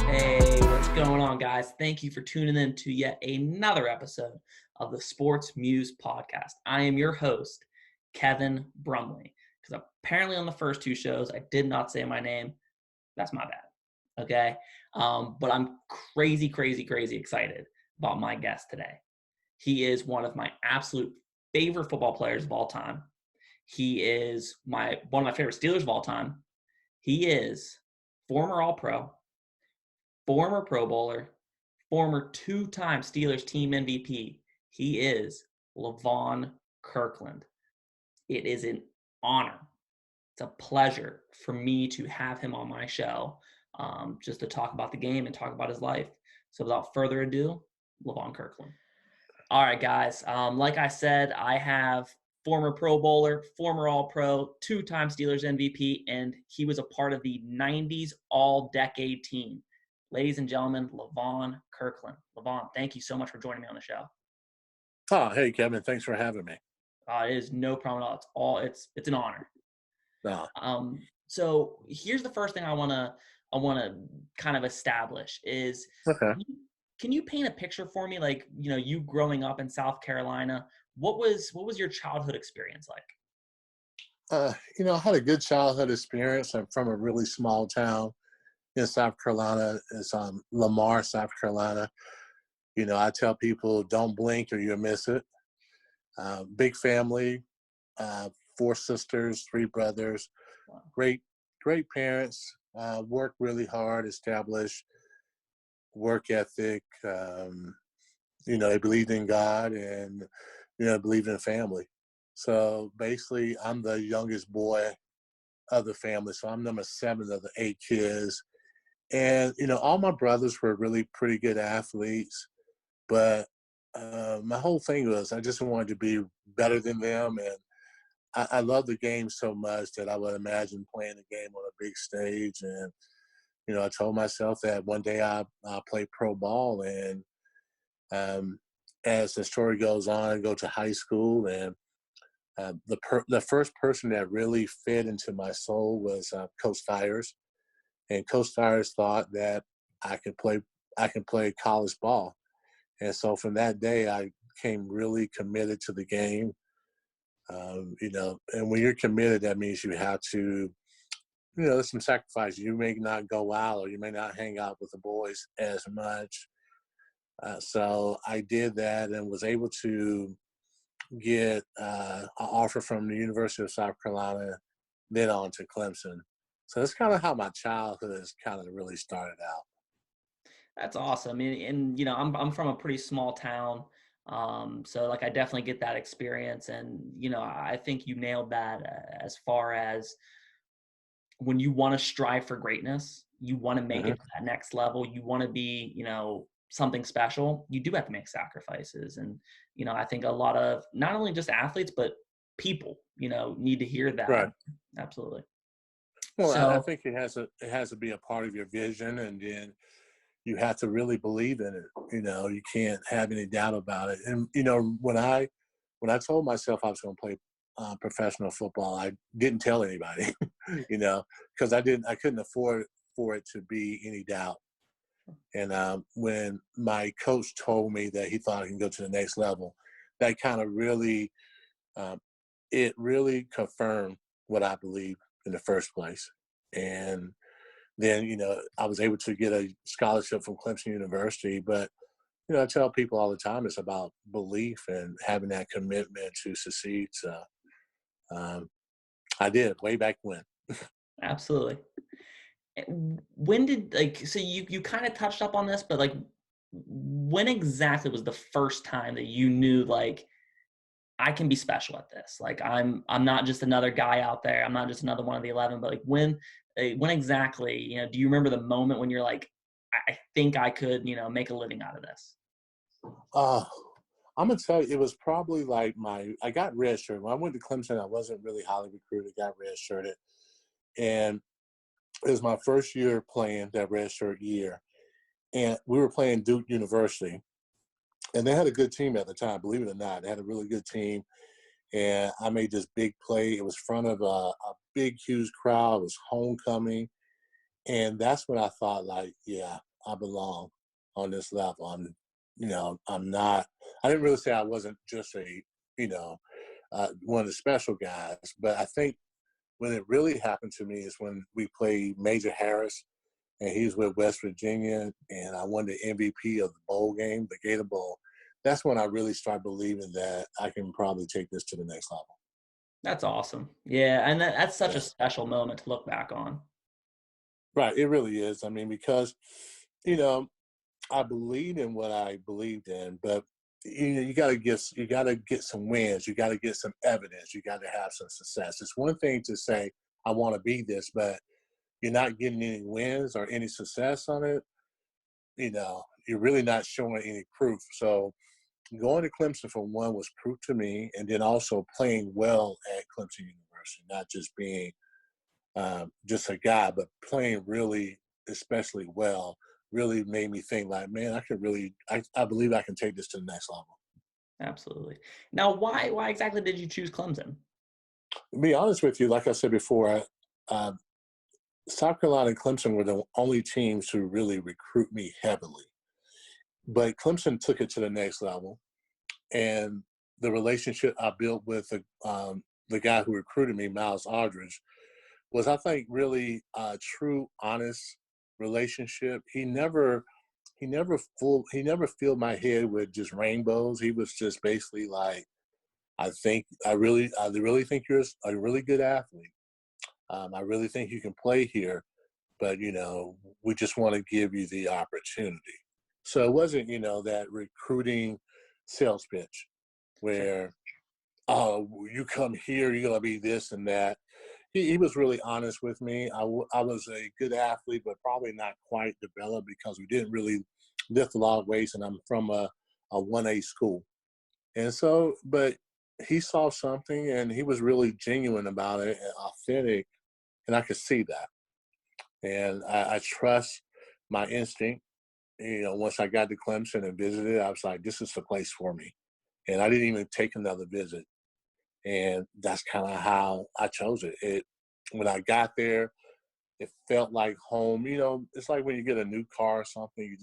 Hey, what's going on, guys? Thank you for tuning in to yet another episode of the Sports Muse podcast. I am your host, Kevin Brumley, because apparently on the first two shows I did not say my name. That's my bad. Okay. But I'm crazy excited about my guest today. He is one of my absolute favorite football players of all time. He is one of my favorite Steelers of all time. He is former All-Pro, former Pro Bowler, former two-time Steelers team MVP. He is Levon Kirkland. It is an honor. It's a pleasure for me to have him on my show, just to talk about the game and talk about his life. So without further ado, Levon Kirkland. All right, guys. Like I said, I have former Pro Bowler, former All-Pro, two-time Steelers MVP, and he was a part of the 90s All-Decade team. Ladies and gentlemen, Levon Kirkland. Levon, thank you so much for joining me on the show. Oh, hey, Kevin. Thanks for having me. It is no problem at all. It's an honor. No. So here's the first thing I wanna kind of establish is Okay. Can you paint a picture for me, like, you growing up in South Carolina? What was your childhood experience like? I had a good childhood experience. I'm from a really small town in South Carolina. It's Lamar, South Carolina. I tell people don't blink or you'll miss it. Big family, 4 sisters, 3 brothers, Wow. great parents, worked really hard, established work ethic. They believed in God and, believed in family. So basically I'm the youngest boy of the family. So I'm number 7 of the 8 kids. And, all my brothers were really pretty good athletes, but my whole thing was I just wanted to be better than them. And I love the game so much that I would imagine playing the game on a big stage. And, I told myself that one day I'll play pro ball. And as the story goes on, I go to high school. And the first person that really fit into my soul was Coach Tyers. And Coach Tyers thought that I could play college ball. And so from that day, I became really committed to the game. And when you're committed, that means you have to, there's some sacrifice. You may not go out or you may not hang out with the boys as much. So I did that and was able to get an offer from the University of South Carolina, then on to Clemson. So that's kind of how my childhood has kind of really started out. That's awesome. And I'm from a pretty small town. So like I definitely get that experience. And, I think you nailed that as far as when you want to strive for greatness, you want to make it to that next level, you want to be, something special, you do have to make sacrifices. And, I think a lot of not only just athletes, but people, need to hear that. Right. Absolutely. Well, So, I think it has to be a part of your vision, and then you have to really believe in it. You can't have any doubt about it. And when I told myself I was going to play professional football, I didn't tell anybody, because I couldn't afford for it to be any doubt. And when my coach told me that he thought I can go to the next level, that kind of really, it really confirmed what I believed in the first place. And then, I was able to get a scholarship from Clemson University. But, I tell people all the time, it's about belief and having that commitment to succeed. So I did way back when. absolutely. When did so you kind of touched up on this, but when exactly was the first time that you knew I can be special at this? I'm not just another guy out there. I'm not just another one of the 11. But when exactly? Do you remember the moment when you're like, I think I could make a living out of this? I'm gonna tell you, it was probably I got redshirted when I went to Clemson. I wasn't really highly recruited. Got redshirted, and it was my first year playing that redshirt year, and we were playing Duke University, and they had a good team at the time. Believe it or not, they had a really good team, and I made this big play. It was front of a big, huge crowd. It was homecoming. And that's when I thought, like, yeah, I belong on this level. I'm not, I didn't really say I wasn't just you know, one of the special guys, but I think when it really happened to me is when we played Major Harris, and he's with West Virginia, and I won the MVP of the bowl game, the Gator Bowl. That's when I really started believing that I can probably take this to the next level. That's awesome. Yeah, and that's such a Yeah. special moment to look back on. Right, it really is. I mean, because, you know, I believed in what I believed in, but you got to get some wins. You got to get some evidence. You got to have some success. It's one thing to say I want to be this, but you're not getting any wins or any success on it. You're really not showing any proof. So going to Clemson for one was proof to me, and then also playing well at Clemson University, not just being just a guy, but playing really, especially well, really made me think like, man, I believe I can take this to the next level. Absolutely. Now, why exactly did you choose Clemson? To be honest with you, like I said before, South Carolina and Clemson were the only teams to really recruit me heavily. But Clemson took it to the next level, and the relationship I built with the guy who recruited me, Miles Aldridge, was, I think, really a true, honest relationship. He never filled my head with just rainbows. He was just basically like, I really think you're a really good athlete. I really think you can play here, but we just want to give you the opportunity. So it wasn't, that recruiting sales pitch Sure. where, oh, you come here, you're gonna be this and that. He was really honest with me. I was a good athlete, but probably not quite developed because we didn't really lift a lot of weights, and I'm from a 1A school. And so, but he saw something, and he was really genuine about it and authentic, and I could see that. And I trust my instinct. Once I got to Clemson and visited, I was like, this is the place for me. And I didn't even take another visit. And that's kind of how I chose it. When I got there, it felt like home. It's like when you get a new car or something.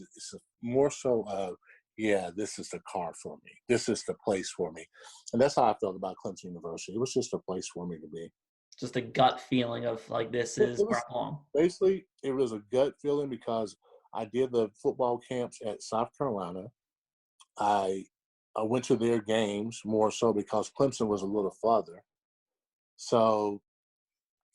More so of, yeah, this is the car for me. This is the place for me, and that's how I felt about Clemson University. It was just a place for me to be. Just a gut feeling of like, this It, is it where was I belong. basically it was a gut feeling because I did the football camps at South Carolina. I I went to their games more so because Clemson was a little farther. So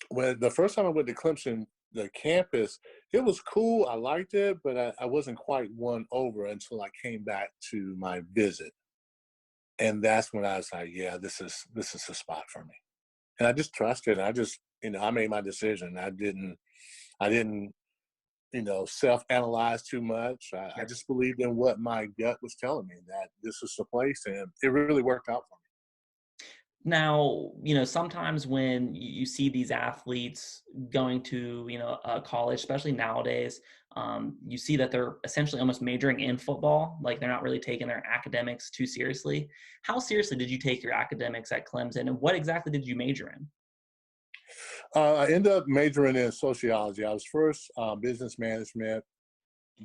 when the first time I went to Clemson, the campus, it was cool. I liked it, but I wasn't quite won over until I came back to my visit. And that's when I was like, yeah, this is the spot for me. And I just trusted. I just, I made my decision. I didn't, self-analyze too much. I Sure. just believed in what my gut was telling me, that this is the place, and it really worked out for me. Now, sometimes when you see these athletes going to, college, especially nowadays, you see that they're essentially almost majoring in football. Like they're not really taking their academics too seriously. How seriously did you take your academics at Clemson, and what exactly did you major in? I ended up majoring in sociology. I was first business management,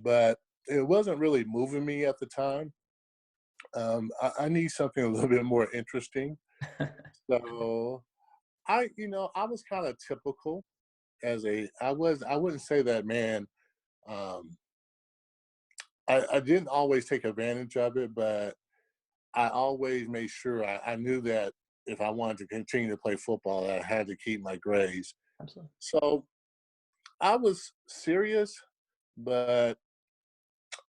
but it wasn't really moving me at the time. I need something a little bit more interesting. So I was kind of typical I wouldn't say that, man. Um, I didn't always take advantage of it, but I always made sure I knew that if I wanted to continue to play football, I had to keep my grades. Absolutely. So I was serious, but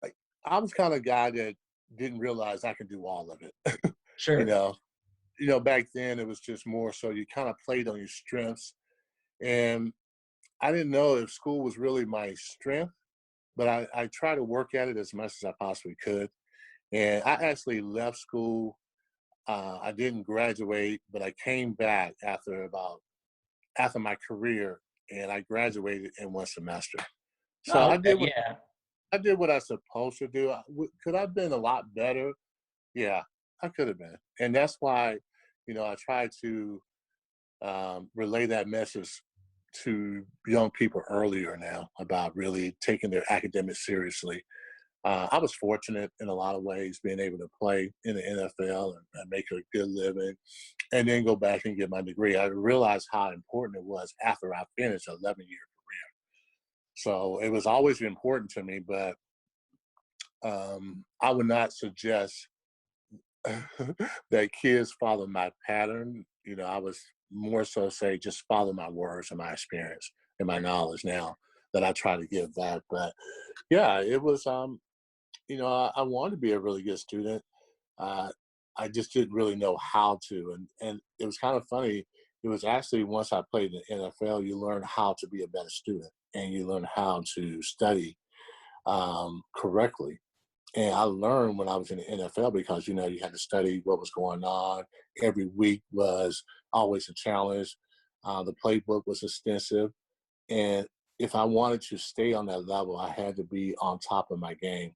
I, I was kind of guy that didn't realize I could do all of it. you Sure. know, back then it was just more so you kind of played on your strengths, and I didn't know if school was really my strength, but I tried to work at it as much as I possibly could. And I actually left school. I didn't graduate, but I came back after my career, and I graduated in one semester. So Oh, I okay. did what Yeah. I did what I was supposed to do. Could I have been a lot better? Yeah, I could have been, and that's why, I try to. relay that message to young people earlier now about really taking their academics seriously. I was fortunate in a lot of ways being able to play in the NFL and make a good living and then go back and get my degree. I realized how important it was after I finished an 11-year career. So it was always important to me, but I would not suggest that kids follow my pattern. I was more so say just follow my words and my experience and my knowledge now that I try to give back. But yeah, it was I wanted to be a really good student. Uh, I just didn't really know how to, and it was kind of funny. It was actually once I played in the NFL, you learn how to be a better student, and you learn how to study correctly. And I learned when I was in the NFL because you had to study what was going on. Every week was always a challenge. The playbook was extensive, and if I wanted to stay on that level, I had to be on top of my game.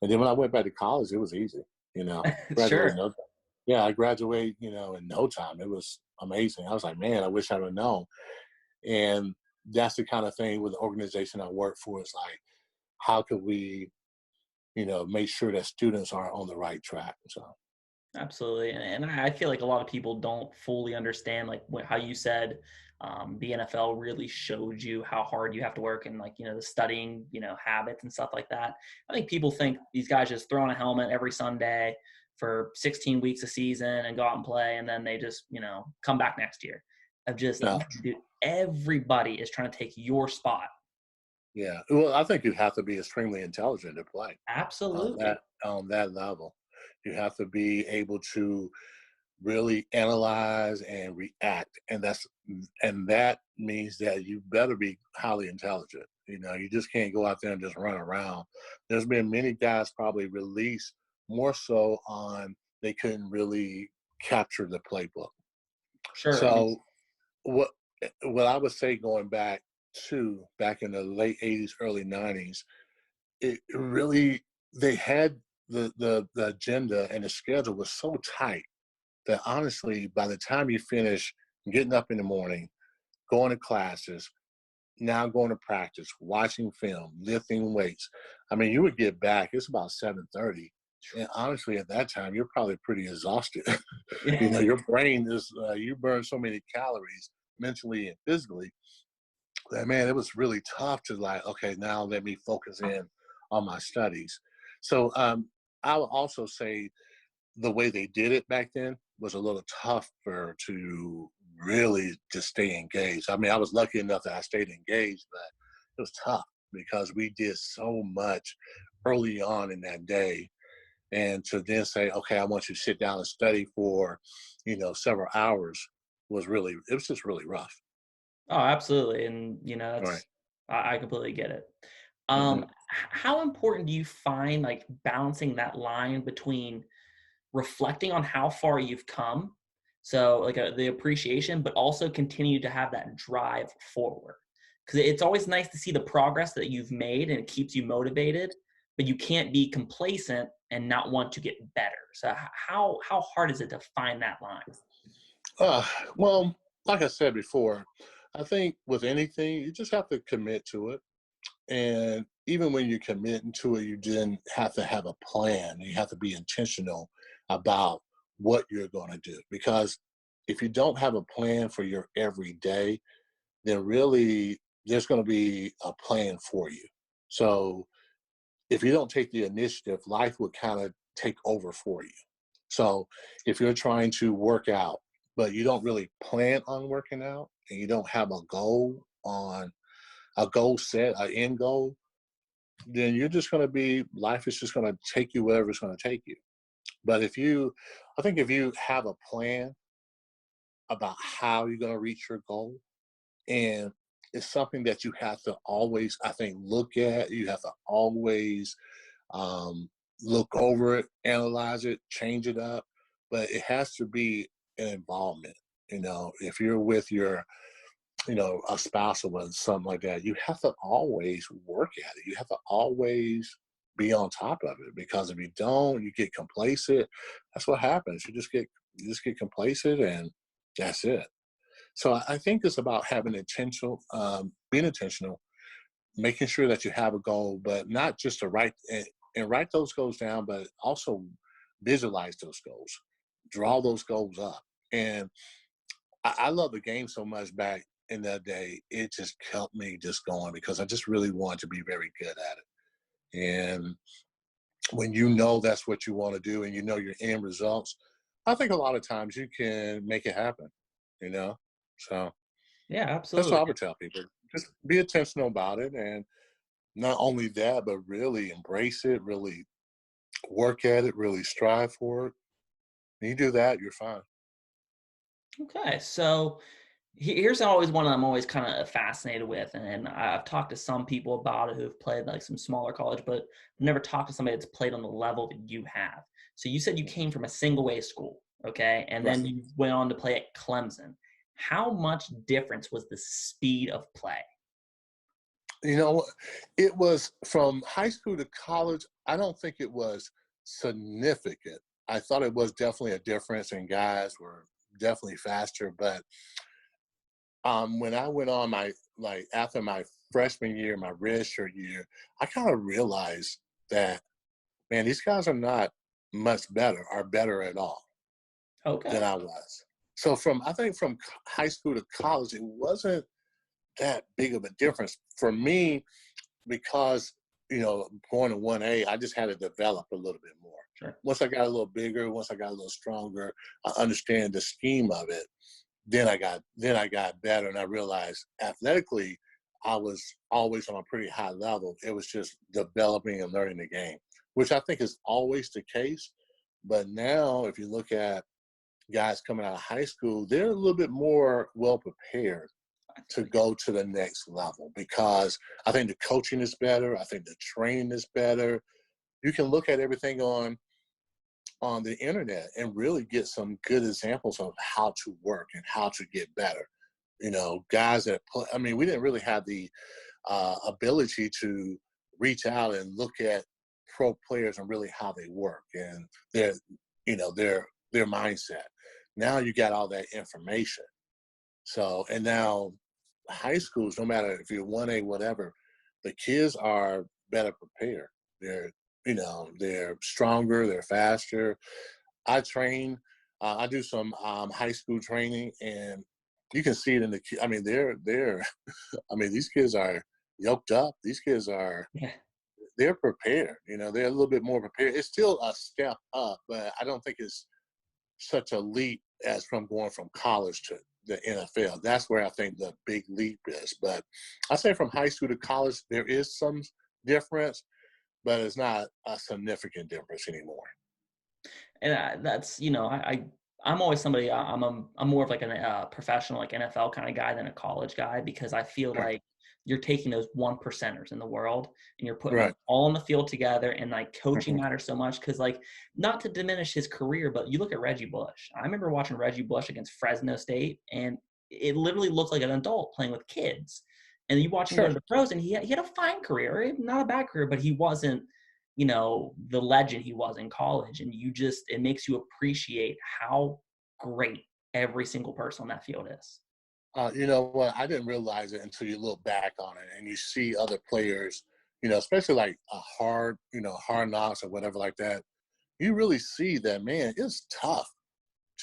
And then when I went back to college, it was easy. Graduated Sure. no time. Yeah, I graduated, in no time. It was amazing. I was like, man, I wish I would have known. And that's the kind of thing with the organization I work for. It's like, how could we, make sure that students are on the right track? So, Absolutely, and I feel like a lot of people don't fully understand, like how you said, the NFL really showed you how hard you have to work and like the studying habits and stuff like that. I think people think these guys just throw on a helmet every Sunday for 16 weeks a season and go out and play, and then they just come back next year. Of just no, dude, everybody is trying to take your spot. yeah. Well, I think you have to be extremely intelligent to play on Absolutely. that level. You have to be able to really analyze and react, and that means that you better be highly intelligent. You just can't go out there and just run around. There's been many guys probably released more so on they couldn't really capture the playbook. Sure. I mean, So what what I would say going back in the late 80s, early 90s, it really they had the agenda and the schedule was so tight that honestly, by the time you finish getting up in the morning, going to classes, now going to practice, watching film, lifting weights, I mean, you would get back. It's about 7:30, and honestly, at that time, you're probably pretty exhausted. yeah. Your brain is you burn so many calories mentally and physically that man, it was really tough to like. Okay, now let me focus in on my studies. So I would also say the way they did it back then was a little tougher to really just stay engaged. I mean, I was lucky enough that I stayed engaged, but it was tough because we did so much early on in that day. And to then say, okay, I want you to sit down and study for, several hours it was just really rough. Oh, absolutely, and All right. that's I completely get it. Mm-hmm. How important do you find like balancing that line between reflecting on how far you've come, so like the appreciation, but also continue to have that drive forward? Because it's always nice to see the progress that you've made, and it keeps you motivated. But you can't be complacent and not want to get better. So how hard is it to find that line? Uh, well, like I said before, I think with anything, you just have to commit to it. And even when you're committing to it, you then have to have a plan. You have to be intentional about what you're going to do. Because if you don't have a plan for your everyday, then really there's going to be a plan for you. So if you don't take the initiative, life would kind of take over for you. So if you're trying to work out, but you don't really plan on working out and you don't have a goal set, an end goal, then you're just going to be, life is just going to take you wherever it's going to take you. But I think if you have a plan about how you're going to reach your goal, and it's something that you have to always, I think, look at, you have to always um, look over it, analyze it, change it up, but it has to be an involvement. If you're with your a spouse or something like that, you have to always work at it. You have to always be on top of it because if you don't, you get complacent. That's what happens. You just get complacent and that's it. So I think it's about having intentional, being intentional, making sure that you have a goal, but not just to write and write those goals down, but also visualize those goals, draw those goals up. And I love the game so much back in that day. It just kept me just going because I just really wanted to be very good at it. And when you know that's what you want to do and you know your end results, I think a lot of times you can make it happen, you know? So Yeah, that's what absolutely. I would tell people. Just be intentional about it. And not only that, but really embrace it, really work at it, really strive for it. When you do that, you're fine. Okay, so here's always one I'm always kind of fascinated with, and I've talked to some people about it who've played like some smaller college, but I've never talked to somebody that's played on the level that you have. So you said you came from a single A school, okay, and Right. then you went on to play at Clemson. How much difference was the speed of play? You know, it was from high school to college. I don't think it was significant. I thought it was definitely a difference, and guys were definitely faster. But when I went on my like after my freshman year, my redshirt year, I kind of realized that man, these guys are not much better, are better at all than Okay, I was. So from I think from high school to college, it wasn't that big of a difference for me because going to 1A, I just had to develop a little bit more. sure. Once I got a little bigger, once I got a little stronger, I understand the scheme of it. Then I got better, and I realized athletically, I was always on a pretty high level. It was just developing and learning the game, which I think is always the case. But now, if you look at guys coming out of high school, they're a little bit more well prepared I feel to like, go to the next level because I think the coaching is better. I think the training is better. You can look at everything on the internet and really get some good examples of how to work and how to get better. Guys that play, I mean, we didn't really have the ability to reach out and look at pro players and really how they work and their mindset. Now you got all that information. So, and now high schools, no matter if you're 1A, whatever, the kids are better prepared. They're, they're stronger, they're faster. I train, I do some high school training, and you can see it in the I mean, they're, I mean, these kids are yoked up. These kids are, yeah. they're prepared. They're a little bit more prepared. It's still a step up, but I don't think it's such a leap as from going from college to the NFL. That's where I think the big leap is. But I say from high school to college, there is some difference, but it's not a significant difference anymore. And that's I'm always somebody I'm more of like a professional like NFL kind of guy than a college guy because I feel Right. like you're taking those one percenters in the world and you're putting them Right. all on the field together and like coaching Mhm. matters so much because like not to diminish his career but you look at Reggie Bush. I remember watching Reggie Bush against Fresno State and it literally looked like an adult playing with kids. And you watch him go Sure. to the pros and he had a fine career, not a bad career, but he wasn't the legend he was in college. And it makes you appreciate how great every single person on that field is. You know what? I didn't realize it until you look back on it and you see other players, especially like a hard knocks or whatever like that. You really see that, man, it's tough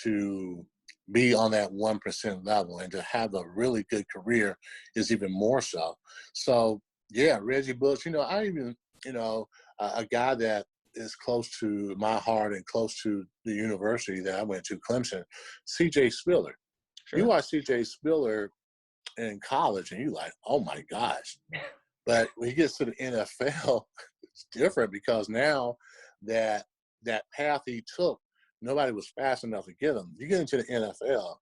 to be on that 1% level and to have a really good career is even more so. So, yeah, Reggie Bush, I even, a guy that is close to my heart and close to the university that I went to, Clemson, CJ Spiller. You Sure. watch CJ Spiller in college and you're like, oh my gosh. But when he gets to the NFL, it's different because now that that path he took, nobody was fast enough to get him. You get into the NFL,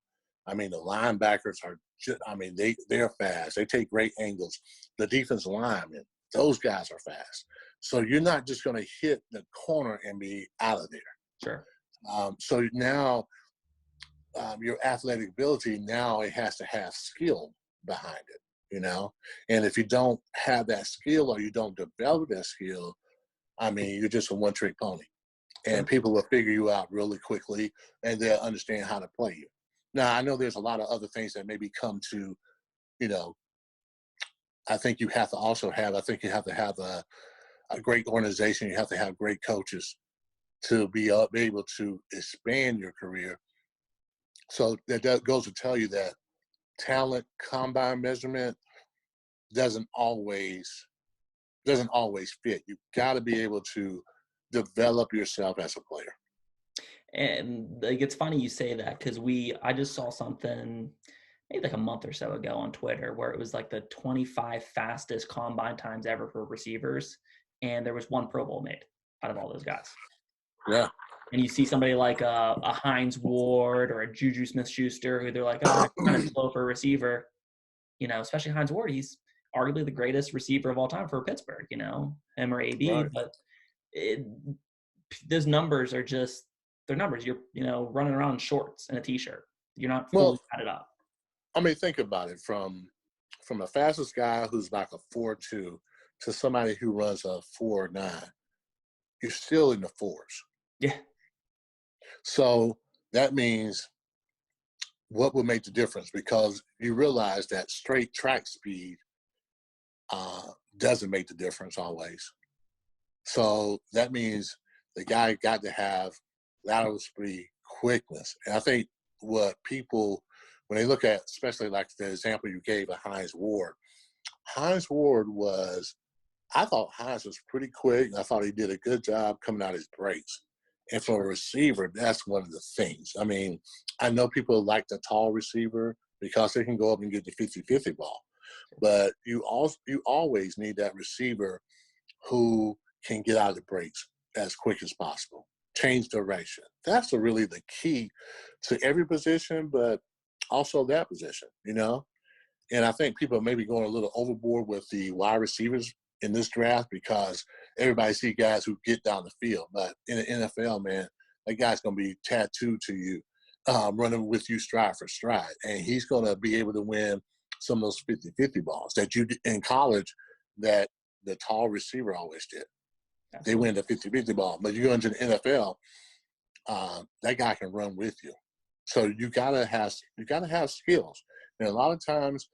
I mean, the linebackers are just, I mean, they're fast. They take great angles. The defense linemen, those guys are fast. So you're not just going to hit the corner and be out of there. Sure. So now your athletic ability, now it has to have skill behind it. And if you don't have that skill or you don't develop that skill, I mean, you're just a one-trick pony. And Sure. people will figure you out really quickly and they'll understand how to play you. Now, I know there's a lot of other things that maybe come to, you know, I think you have to also have, I think you have to have a great organization. You have to have great coaches to be able to expand your career. So that goes to tell you that talent combine measurement doesn't always fit. You got to be able to develop yourself as a player. And like, it's funny you say that because I just saw something maybe like a month or so ago on Twitter where it was like the 25 fastest combine times ever for receivers, and there was one Pro Bowl made out of all those guys. Yeah. And you see somebody like a Hines Ward or a Juju Smith-Schuster who they're like, oh, kind of slow for a receiver. You know, especially Hines Ward, he's arguably the greatest receiver of all time for Pittsburgh, you know, him or AB. Right. But those numbers are just, they're numbers. You're, you know, running around in shorts and a T-shirt. You're not fully added up. I mean, think about it. From the fastest guy who's like a 4.2 to somebody who runs a 4.9, you're still in the fours. Yeah. So that means what will make the difference? Because you realize that straight track speed doesn't make the difference always. So that means the guy got to have lateral speed, quickness. And I think what people, when they look at, especially like the example you gave of Hines Ward was, I thought Hines was pretty quick. I thought he did a good job coming out his breaks. And for a receiver, that's one of the things. I mean, I know people like the tall receiver because they can go up and get the 50-50 ball. But you always need that receiver who can get out of the breaks as quick as possible, change direction. That's really the key to every position, but also that position, you know? And I think people may be going a little overboard with the wide receivers in this draft because everybody see guys who get down the field. But in the NFL, man, that guy's going to be tattooed to you, running with you stride for stride. And he's going to be able to win some of those 50-50 balls that you in college that the tall receiver always did. Absolutely. They win the 50-50 ball. But you go into the NFL, that guy can run with you. So you gotta have skills. And a lot of times,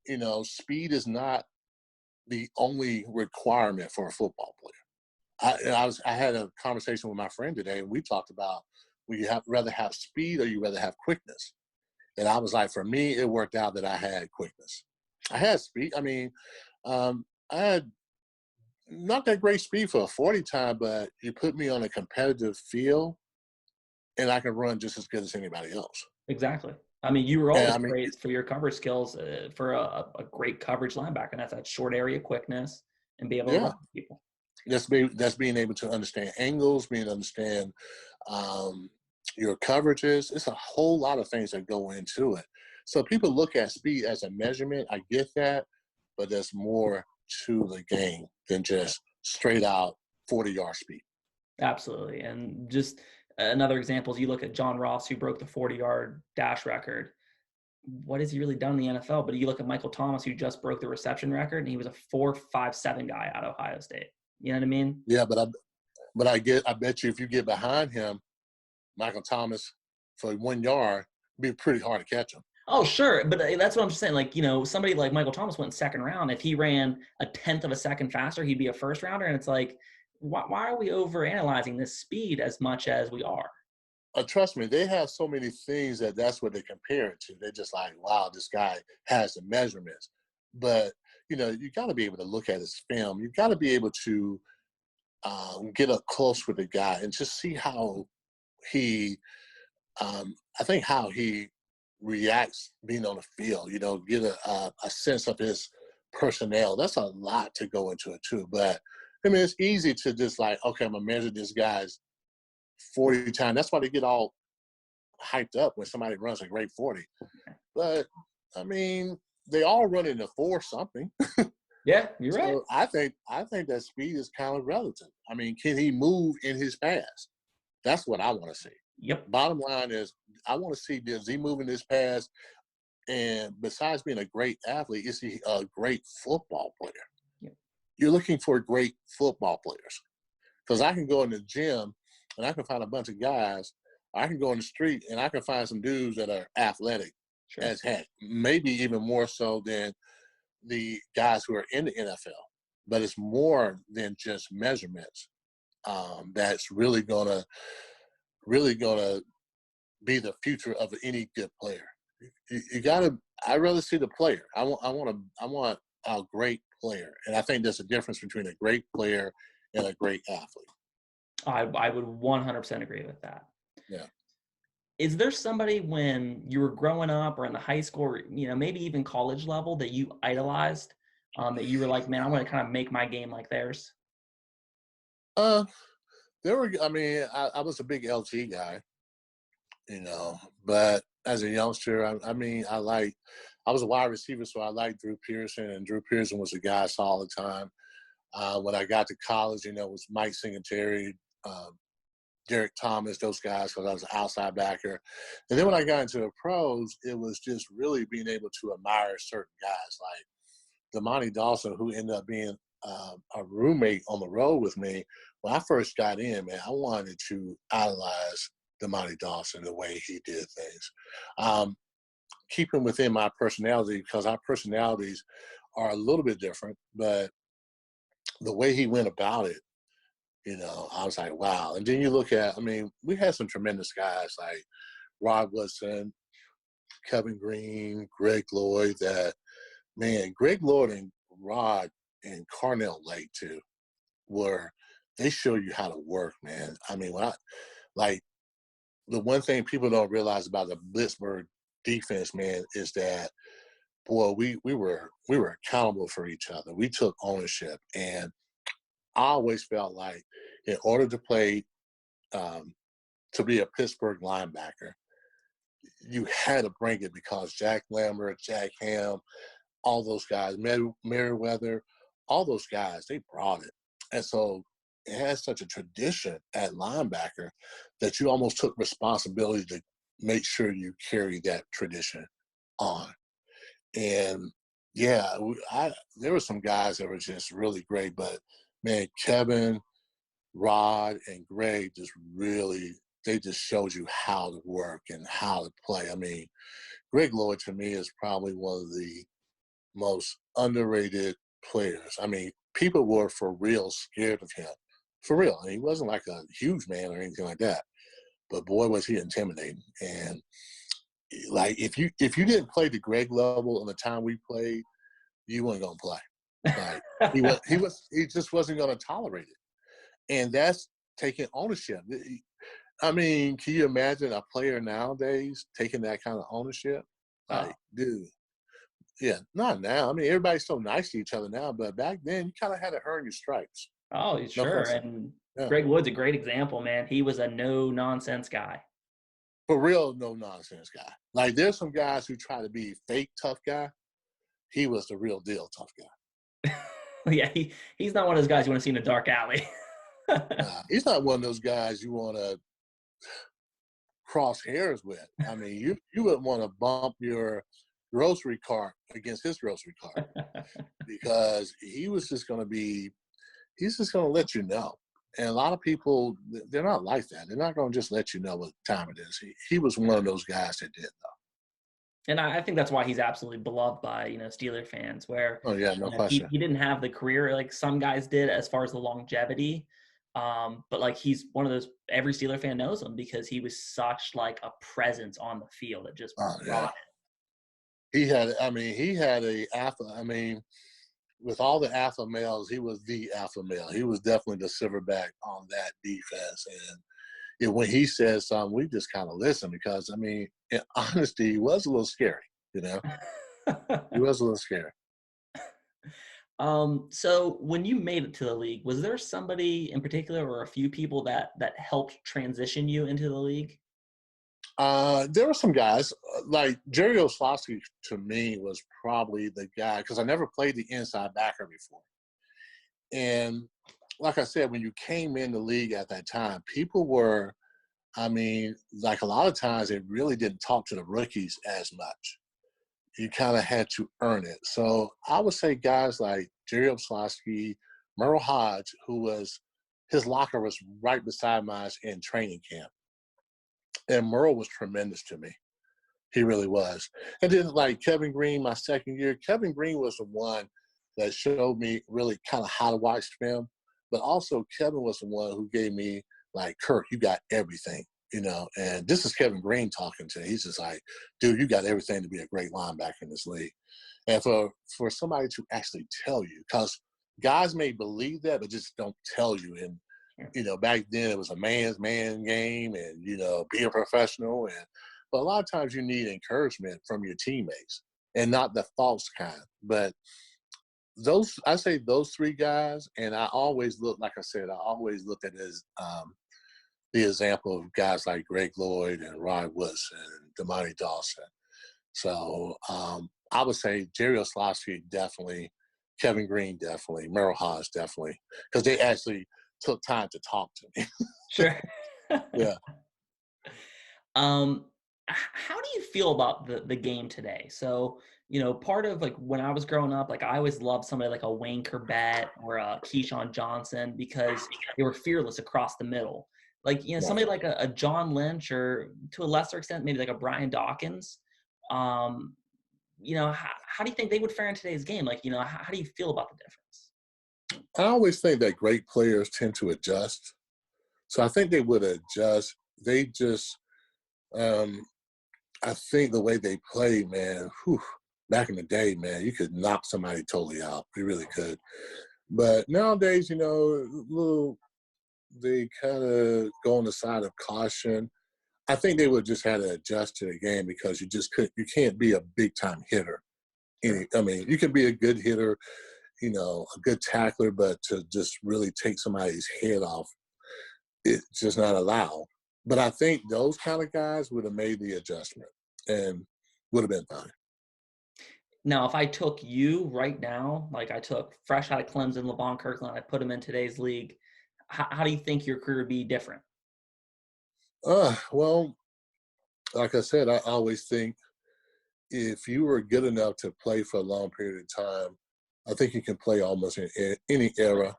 you know, speed is not the only requirement for a football player. I had a conversation with my friend today, and we talked about, would you rather have speed or you rather have quickness? And I was like, for me, it worked out that I had quickness. I had speed. I mean, I had not that great speed for a 40 time, but you put me on a competitive field, and I can run just as good as anybody else. Exactly. I mean, you were always great for your coverage skills for a great coverage linebacker, and that's that short area quickness and be able to run people. That's being able to understand angles, being able to understand your coverages. It's a whole lot of things that go into it. So people look at speed as a measurement. I get that, but there's more to the game than just straight out 40-yard speed. Absolutely. And just another example is you look at John Ross, who broke the 40-yard dash record. What has he really done in the NFL? But you look at Michael Thomas, who just broke the reception record, and he was a 4.57 guy out of Ohio State. You know what I mean? Yeah, but I bet you if you get behind him, Michael Thomas, for 1 yard, it'd be pretty hard to catch him. Oh, sure. But that's what I'm just saying. Like, you know, somebody like Michael Thomas went second round. If he ran a 1/10 of a second faster, he'd be a first rounder. And it's like, why are we overanalyzing this speed as much as we are? Trust me, they have so many things that's what they compare it to. They're just like, wow, this guy has the measurements. But, you know, you got to be able to look at his film. You got to be able to get up close with the guy and just see how he reacts being on the field, you know, get a sense of his personnel. That's a lot to go into it too. But I mean, it's easy to just like, okay, I'm gonna measure this guy's 40 time. That's why they get all hyped up when somebody runs a great 40. But I mean, they all run in the 4 something. Yeah, you're right. So I think that speed is kind of relative. I mean, can he move in his pass? That's what I want to see. Yep. Bottom line is, I want to see, does he move in this pass? And besides being a great athlete, is he a great football player? Yep. You're looking for great football players. Because I can go in the gym and I can find a bunch of guys I can go in the street and I can find some dudes that are athletic Sure. as heck, maybe even more so than the guys who are in the NFL. But it's more than just measurements. That's really gonna be the future of any good player. You gotta. I rather see the player. I want a great player, and I think there's a difference between a great player and a great athlete. I would 100% agree with that. Yeah. Is there somebody when you were growing up or in the high school, or, maybe even college level that you idolized, that you were like, man, I want to kind of make my game like theirs? Uh, there were. I mean, I was a big LT guy, but as a youngster, I was a wide receiver, so I liked Drew Pearson, and Drew Pearson was a guy I saw all the time. When I got to college, it was Mike Singletary, Derek Thomas, those guys, because I was an outside backer. And then when I got into the pros, it was just really being able to admire certain guys like Damani Dawson, who ended up being a roommate on the road with me. When I first got in, man, I wanted to idolize Damani Dawson, the way he did things. Keeping within my personality, because our personalities are a little bit different, but the way he went about it, I was like, wow. And then you look at, we had some tremendous guys like Rod Woodson, Kevin Green, Greg Lloyd, Greg Lloyd and Rod and Carnell Lake too, they show you how to work, man. The one thing people don't realize about the Pittsburgh defense, man, is that, boy, we were accountable for each other. We took ownership, and I always felt like in order to play, to be a Pittsburgh linebacker, you had to bring it, because Jack Lambert, Jack Ham, all those guys, Merriweather, all those guys, they brought it. And so it has such a tradition at linebacker that you almost took responsibility to make sure you carry that tradition on. And yeah, there were some guys that were just really great, but man, Kevin, Rod, and Greg they just showed you how to work and how to play. Greg Lloyd to me is probably one of the most underrated players. People were for real scared of him. For real. He wasn't like a huge man or anything like that. But boy, was he intimidating. And like if you didn't play the Greg level in the time we played, you weren't gonna play. Like he just wasn't gonna tolerate it. And that's taking ownership. Can you imagine a player nowadays taking that kind of ownership? Like, dude. Yeah, not now. Everybody's so nice to each other now, but back then you kind of had to earn your stripes. Oh, sure. And Greg Lloyd's a great example, man. He was a no-nonsense guy. For real, no-nonsense guy. Like, there's some guys who try to be fake tough guy. He was the real deal tough guy. Yeah, he's not one of those guys you want to see in a dark alley. Nah, he's not one of those guys you want to cross hairs with. You wouldn't want to bump your grocery cart against his grocery cart, because he's just going to let you know. And a lot of people, they're not like that. They're not going to just let you know what time it is. He was one of those guys that did, though. And I think that's why he's absolutely beloved by, Steeler fans, where no question. He didn't have the career like some guys did as far as the longevity. But like, he's one of those, every Steeler fan knows him because he was such like a presence on the field that just brought it. He had a alpha. With all the alpha males, he was the alpha male. He was definitely the silverback on that defense. And when he said something, we just kind of listened, because, in honesty, he was a little scary, He was a little scary. So when you made it to the league, was there somebody in particular or a few people that helped transition you into the league? There were some guys, like Jerry Oslowski to me was probably the guy, because I never played the inside backer before. And like I said, when you came in the league at that time, people were, like a lot of times they really didn't talk to the rookies as much. You kind of had to earn it. So I would say guys like Jerry Oslowski, Merle Hodge, his locker was right beside mine in training camp. And Merle was tremendous to me. He really was. And then like Kevin Green, my second year, Kevin Green was the one that showed me really kind of how to watch film. But also Kevin was the one who gave me like, Kirk, you got everything, and this is Kevin Green talking to me. He's just like, dude, you got everything to be a great linebacker in this league. And for somebody to actually tell you, because guys may believe that, but just don't tell you. And, back then it was a man's man game and, be a professional. But a lot of times you need encouragement from your teammates and not the false kind. But I say those three guys, and I always look, like I said, I always look at it as the example of guys like Greg Lloyd and Rod Woodson and Damani Dawson. So I would say Jerry Oslowski definitely, Kevin Green definitely, Merrill Haas definitely, because they actually took time to talk to me. Sure. Yeah. How do you feel about the game today? So, part of like when I was growing up, like I always loved somebody like a Wayne Corbett or a Keyshawn Johnson because they were fearless across the middle. Like, somebody like a John Lynch or to a lesser extent, maybe like a Brian Dawkins. How do you think they would fare in today's game? Like, how do you feel about the difference? I always think that great players tend to adjust. So I think they would adjust. They just, I think the way they play, man, back in the day, man, you could knock somebody totally out. You really could. But nowadays, they kind of go on the side of caution. I think they would just have to adjust to the game because you can't be a big time hitter. I mean, you can be a good hitter, a good tackler, but to just really take somebody's head off, it's just not allowed. But I think those kind of guys would have made the adjustment and would have been fine. Now, if I took you right now, like I took fresh out of Clemson, Levon Kirkland, I put him in today's league, how do you think your career would be different? Well, like I said, I always think if you were good enough to play for a long period of time, I think you can play almost in any era,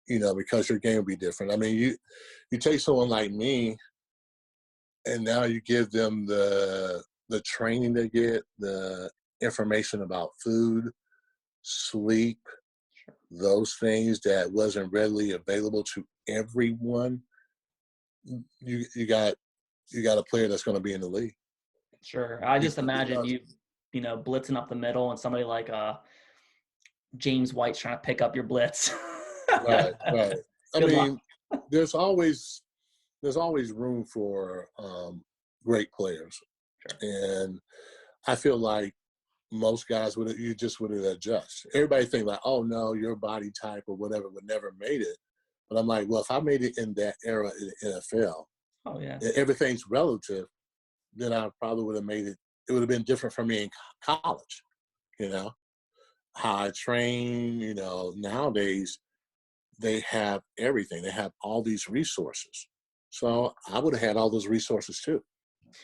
because your game will be different. I mean, you take someone like me, and now you give them the training they get, the information about food, sleep, those things that wasn't readily available to everyone. You got a player that's going to be in the league. Sure. I just imagine you blitzing up the middle and somebody like James White's trying to pick up your blitz. Right. I mean, luck. there's always room for great players, Sure. and I feel like most guys would adjust. Everybody think like, oh no, your body type or whatever would never made it. But I'm like, well, if I made it in that era in the NFL, Oh yeah, everything's relative, then I probably would have made it. It would have been different for me in college, how I train. Nowadays they have everything. They have all these resources. So I would have had all those resources too.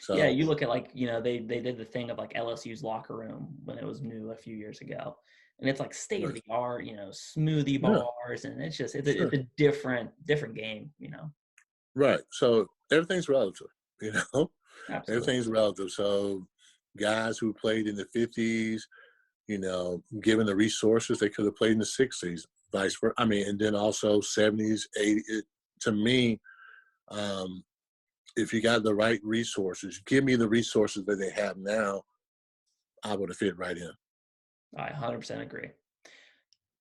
So yeah. You look at like they did the thing of like LSU's locker room when it was new a few years ago, and it's like state of the art, smoothie bars, and it's Sure. a different game, Right. So everything's relative, Absolutely. everything's relative. So guys who played in the 50s, given the resources, they could have played in the 60s, vice versa. I mean, and then also 70s, 80s. To me, if you got the right resources, give me the resources that they have now, I would have fit right in. I 100% agree.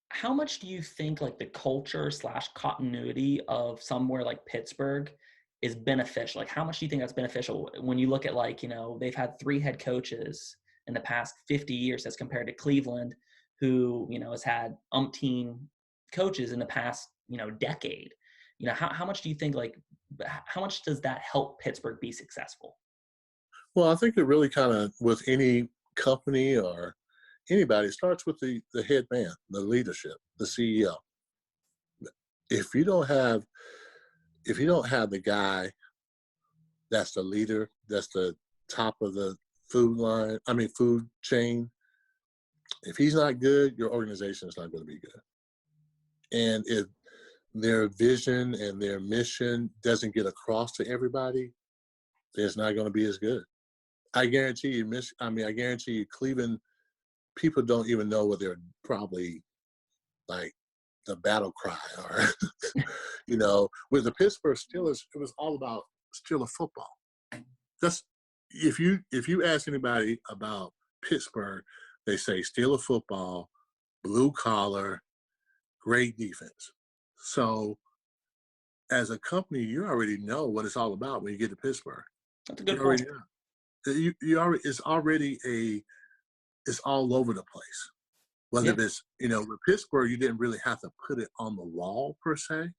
How much do you think like the culture / continuity of somewhere like Pittsburgh is beneficial? Like how much do you think that's beneficial when you look at like, they've had 3 head coaches in the past 50 years as compared to Cleveland, who, has had umpteen coaches in the past, decade. How much do you think how much does that help Pittsburgh be successful? Well, I think it really kind of, with any company or anybody, it starts with the head man, the leadership, the CEO. If you don't have the guy that's the leader, that's the top of the food chain, if he's not good, your organization is not going to be good. And if their vision and their mission doesn't get across to everybody, it's not going to be as good. I guarantee you, I guarantee you, Cleveland people don't even know what they're probably like the battle cry or, with the Pittsburgh Steelers, it was all about Steeler football. That's if you ask anybody about Pittsburgh, they say Steeler football, blue collar, great defense. So as a company, you already know what it's all about when you get to Pittsburgh. That's a good You point. already know. You already it's all over the place. Whether it's with Pittsburgh, you didn't really have to put it on the wall per se,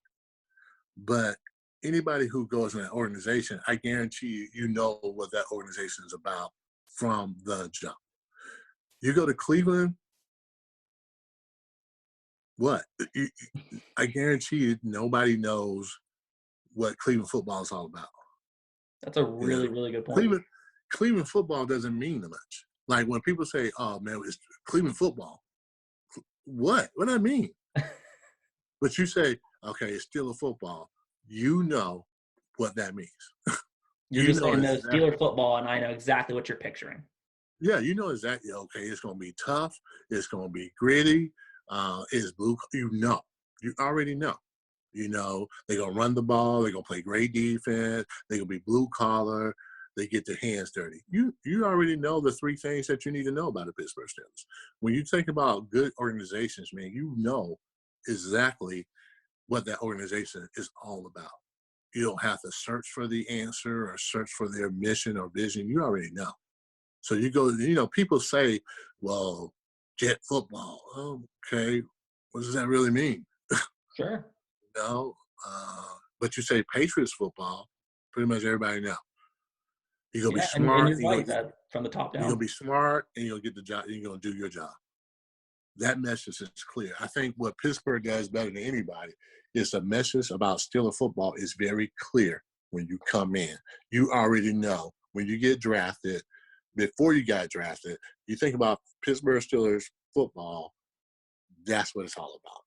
but anybody who goes in an organization, I guarantee you know what that organization is about from the jump. You go to Cleveland, what? I guarantee you nobody knows what Cleveland football is all about. That's a really, really good point. Cleveland football doesn't mean much. Like when people say, "Oh man, it's Cleveland football," what do I mean? But you say, "Okay, it's Steeler football." You know what that means. You're just saying those Steeler football, and I know exactly what you're picturing. Yeah, you know exactly. Okay, it's going to be tough. It's going to be gritty. It's blue. You already know. They're going to run the ball. They're going to play great defense. They're going to be blue collar. They get their hands dirty. You already know the three things that you need to know about the Pittsburgh Steelers. When you think about good organizations, man, you know exactly what that organization is all about. You don't have to search for the answer or search for their mission or vision. You already know. So you go, people say, well, jet football. Okay. What does that really mean? Sure. But you say Patriots football, pretty much everybody know. You're going to be And smart. you're right, that from the top down. You're going to be smart and you'll get the job. You're going to do your job. That message is clear. I think what Pittsburgh does better than anybody is the message about Steeler football is very clear when you come in. You already know when you get drafted, before you got drafted, you think about Pittsburgh Steelers football, that's what it's all about.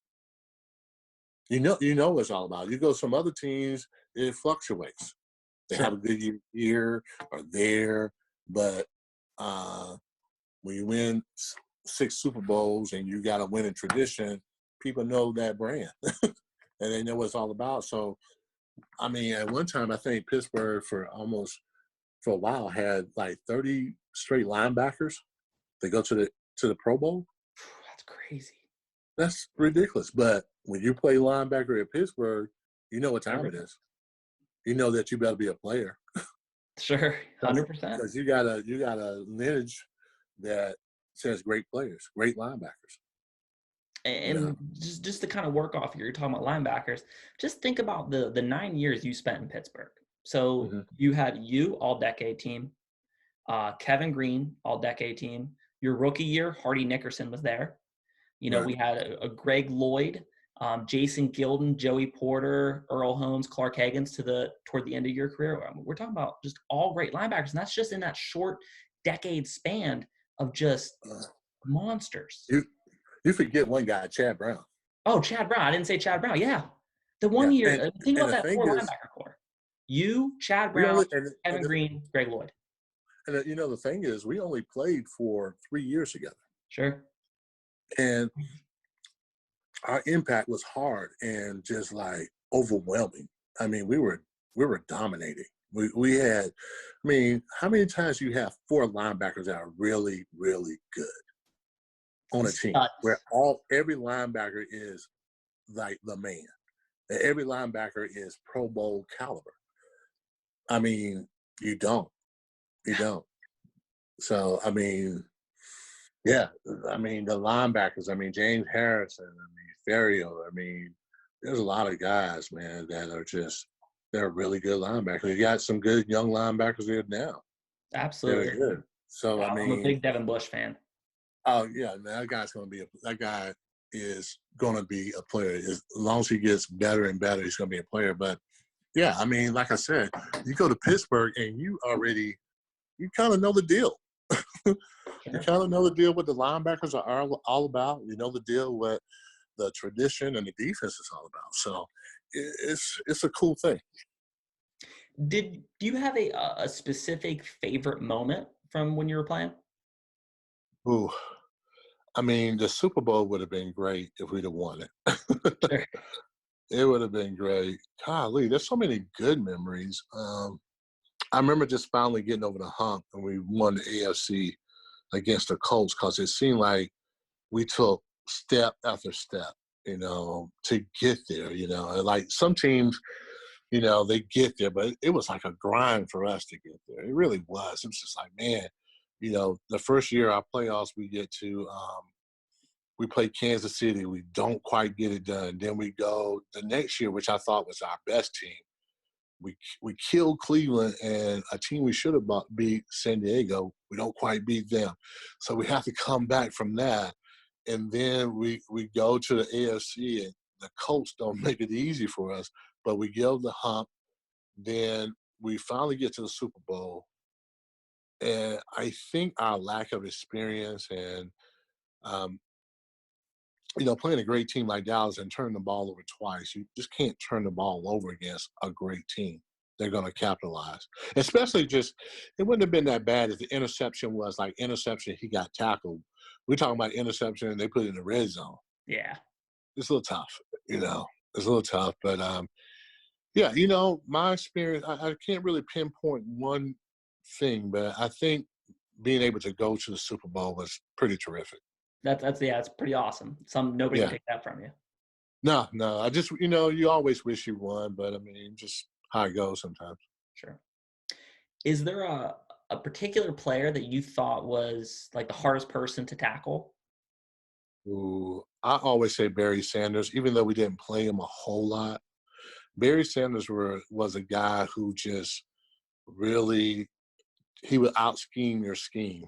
You know what it's all about. You go to some other teams, it fluctuates. They have a good year here or there, but when you win 6 Super Bowls and you got a winning tradition, people know that brand and they know what it's all about. So, I mean, at one time, I think Pittsburgh for a while had like 30 straight linebackers. They go to the Pro Bowl. That's crazy. That's ridiculous. But when you play linebacker at Pittsburgh, you know what time it is. You know that you better be a player. Sure, 100%. Because you got a lineage that says great players, great linebackers. And just to kind of work off here, you're talking about linebackers. Just think about the 9 years you spent in Pittsburgh. So you had all-decade team, Kevin Green, all-decade team. Your rookie year, Hardy Nickerson was there. We had a Greg Lloyd, Jason Gilden, Joey Porter, Earl Holmes, Clark Higgins toward the end of your career. We're talking about just all great linebackers, and that's just in that short decade span of just monsters. You forget one guy, Chad Brown. Oh, Chad Brown. I didn't say Chad Brown. Yeah. The one year, think about that linebacker core. You, Chad Brown, Kevin Green, Greg Lloyd. And the thing is, we only played for 3 years together. Sure. And our impact was hard and just like overwhelming. I mean, we were dominating. We had, I mean, how many times do you have 4 linebackers that are really, really good on a team where every linebacker is like the man, and every linebacker is Pro Bowl caliber? I mean, you don't. So, I mean, yeah, I mean, the linebackers, I mean, James Harrison, I mean, Ferrio, I mean, there's a lot of guys, man, they're really good linebackers. You got some good young linebackers there now. Absolutely. They're good. So, I mean. I'm a big Devin Bush fan. Oh, yeah, that guy is going to be a player. As long as he gets better and better, he's going to be a player. But, yeah, I mean, like I said, you go to Pittsburgh and you kind of know the deal. You kind of know the deal what the linebackers are all about. You know the deal what the tradition and the defense is all about. So it's a cool thing. Do you have a specific favorite moment from when you were playing? Ooh, I mean, the Super Bowl would have been great if we'd have won it. Sure. It would have been great. Golly, there's so many good memories. I remember just finally getting over the hump and we won the AFC against the Colts because it seemed like we took step after step, to get there, And like some teams, they get there, but it was like a grind for us to get there. It really was. It was just like, man, the first year our playoffs, we play Kansas City. We don't quite get it done. Then we go the next year, which I thought was our best team. We killed Cleveland and a team we should have beat, San Diego. We don't quite beat them, so we have to come back from that. And then we go to the AFC, and the Colts don't make it easy for us, but we give the hump. Then we finally get to the Super Bowl, and I think our lack of experience and um, playing a great team like Dallas and turning the ball over twice, you just can't turn the ball over against a great team. They're going to capitalize. Especially it wouldn't have been that bad if the interception was like interception, he got tackled. We're talking about interception and they put it in the red zone. Yeah. It's a little tough, It's a little tough. But, yeah, my experience, I can't really pinpoint one thing, but I think being able to go to the Super Bowl was pretty terrific. It's pretty awesome. Nobody can Yeah. take that from you. No, no. I just, you always wish you won, but I mean, just how it goes sometimes. Sure. Is there a particular player that you thought was like the hardest person to tackle? Ooh, I always say Barry Sanders, even though we didn't play him a whole lot. Barry Sanders was a guy who just really, he would out scheme your scheme.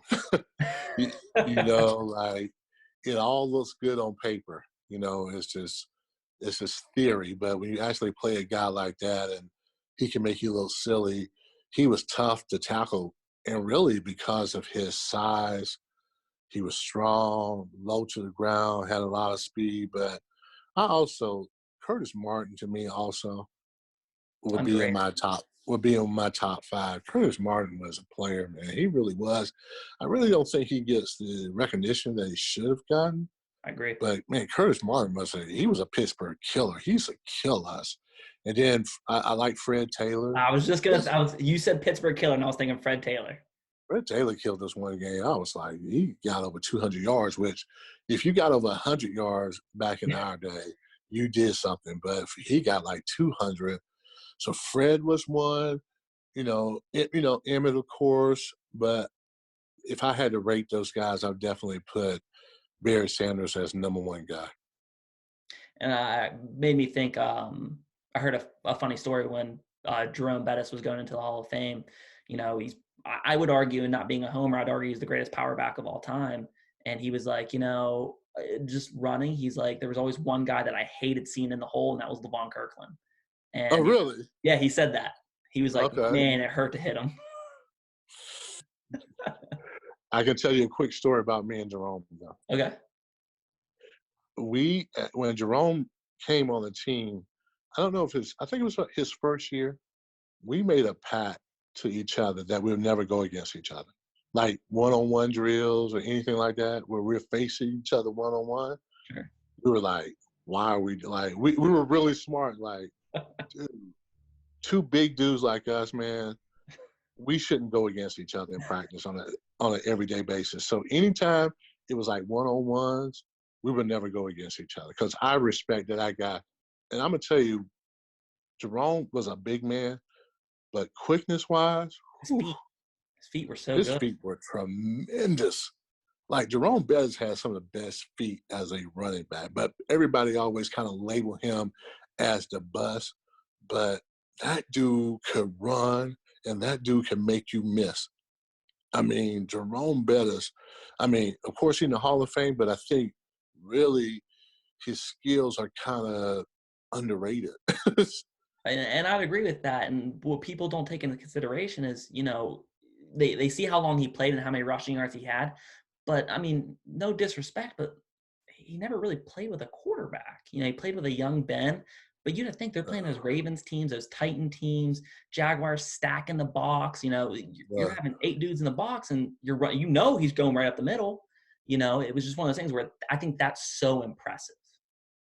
you, like it all looks good on paper. It's just theory. But when you actually play a guy like that and he can make you look silly, he was tough to tackle. And really because of his size, he was strong, low to the ground, had a lot of speed. But Curtis Martin to me also Underrated. would be in my top five. Curtis Martin was a player, man. He really was. I really don't think he gets the recognition that he should have gotten. I agree. But man, Curtis Martin he was a Pittsburgh killer. He used to kill us. And then I like Fred Taylor. I was just gonna. You said Pittsburgh killer, and I was thinking Fred Taylor. Fred Taylor killed us one game. I was like, he got over 200 yards, which if you got over 100 yards back in our day, you did something. But if he got like 200. So Fred was one, Emmett, of course. But if I had to rate those guys, I'd definitely put Barry Sanders as number one guy. And made me think. I heard a funny story when Jerome Bettis was going into the Hall of Fame. I would argue, and not being a homer, I'd argue he's the greatest power back of all time. And he was like, just running. He's like, there was always one guy that I hated seeing in the hole, and that was Levon Kirkland. Oh, And really? yeah, he said that. He was like, Okay. man, it hurt to hit him. I can tell you a quick story about me and Jerome, though. Okay. When Jerome came on the team, I don't know if I think it was his first year, we made a pact to each other that we'll never go against each other. Like one-on-one drills or anything like that, where we're facing each other one-on-one. Sure. We were like, why are we like, we were really smart. Like, dude, two big dudes like us, man, we shouldn't go against each other in practice on an everyday basis. So anytime it was like one-on-ones, we would never go against each other because I respect that guy. And I'm going to tell you, Jerome was a big man, but quickness-wise, His feet were so his good. feet were tremendous. Like Jerome Bettis has some of the best feet as a running back, but everybody always kind of label him as the bus. But that dude could run, and that dude can make you miss. I mean, Jerome Bettis, of course, he's in the Hall of Fame, but I think really his skills are kind of underrated. And I'd agree with that. And what people don't take into consideration is, they see how long he played and how many rushing yards he had. But, no disrespect, but he never really played with a quarterback. He played with a young Ben. But you'd think they're playing those Ravens teams, those Titan teams, Jaguars stacking the box. You're Right. having 8 dudes in the box, and he's going right up the middle. It was just one of those things where I think that's so impressive.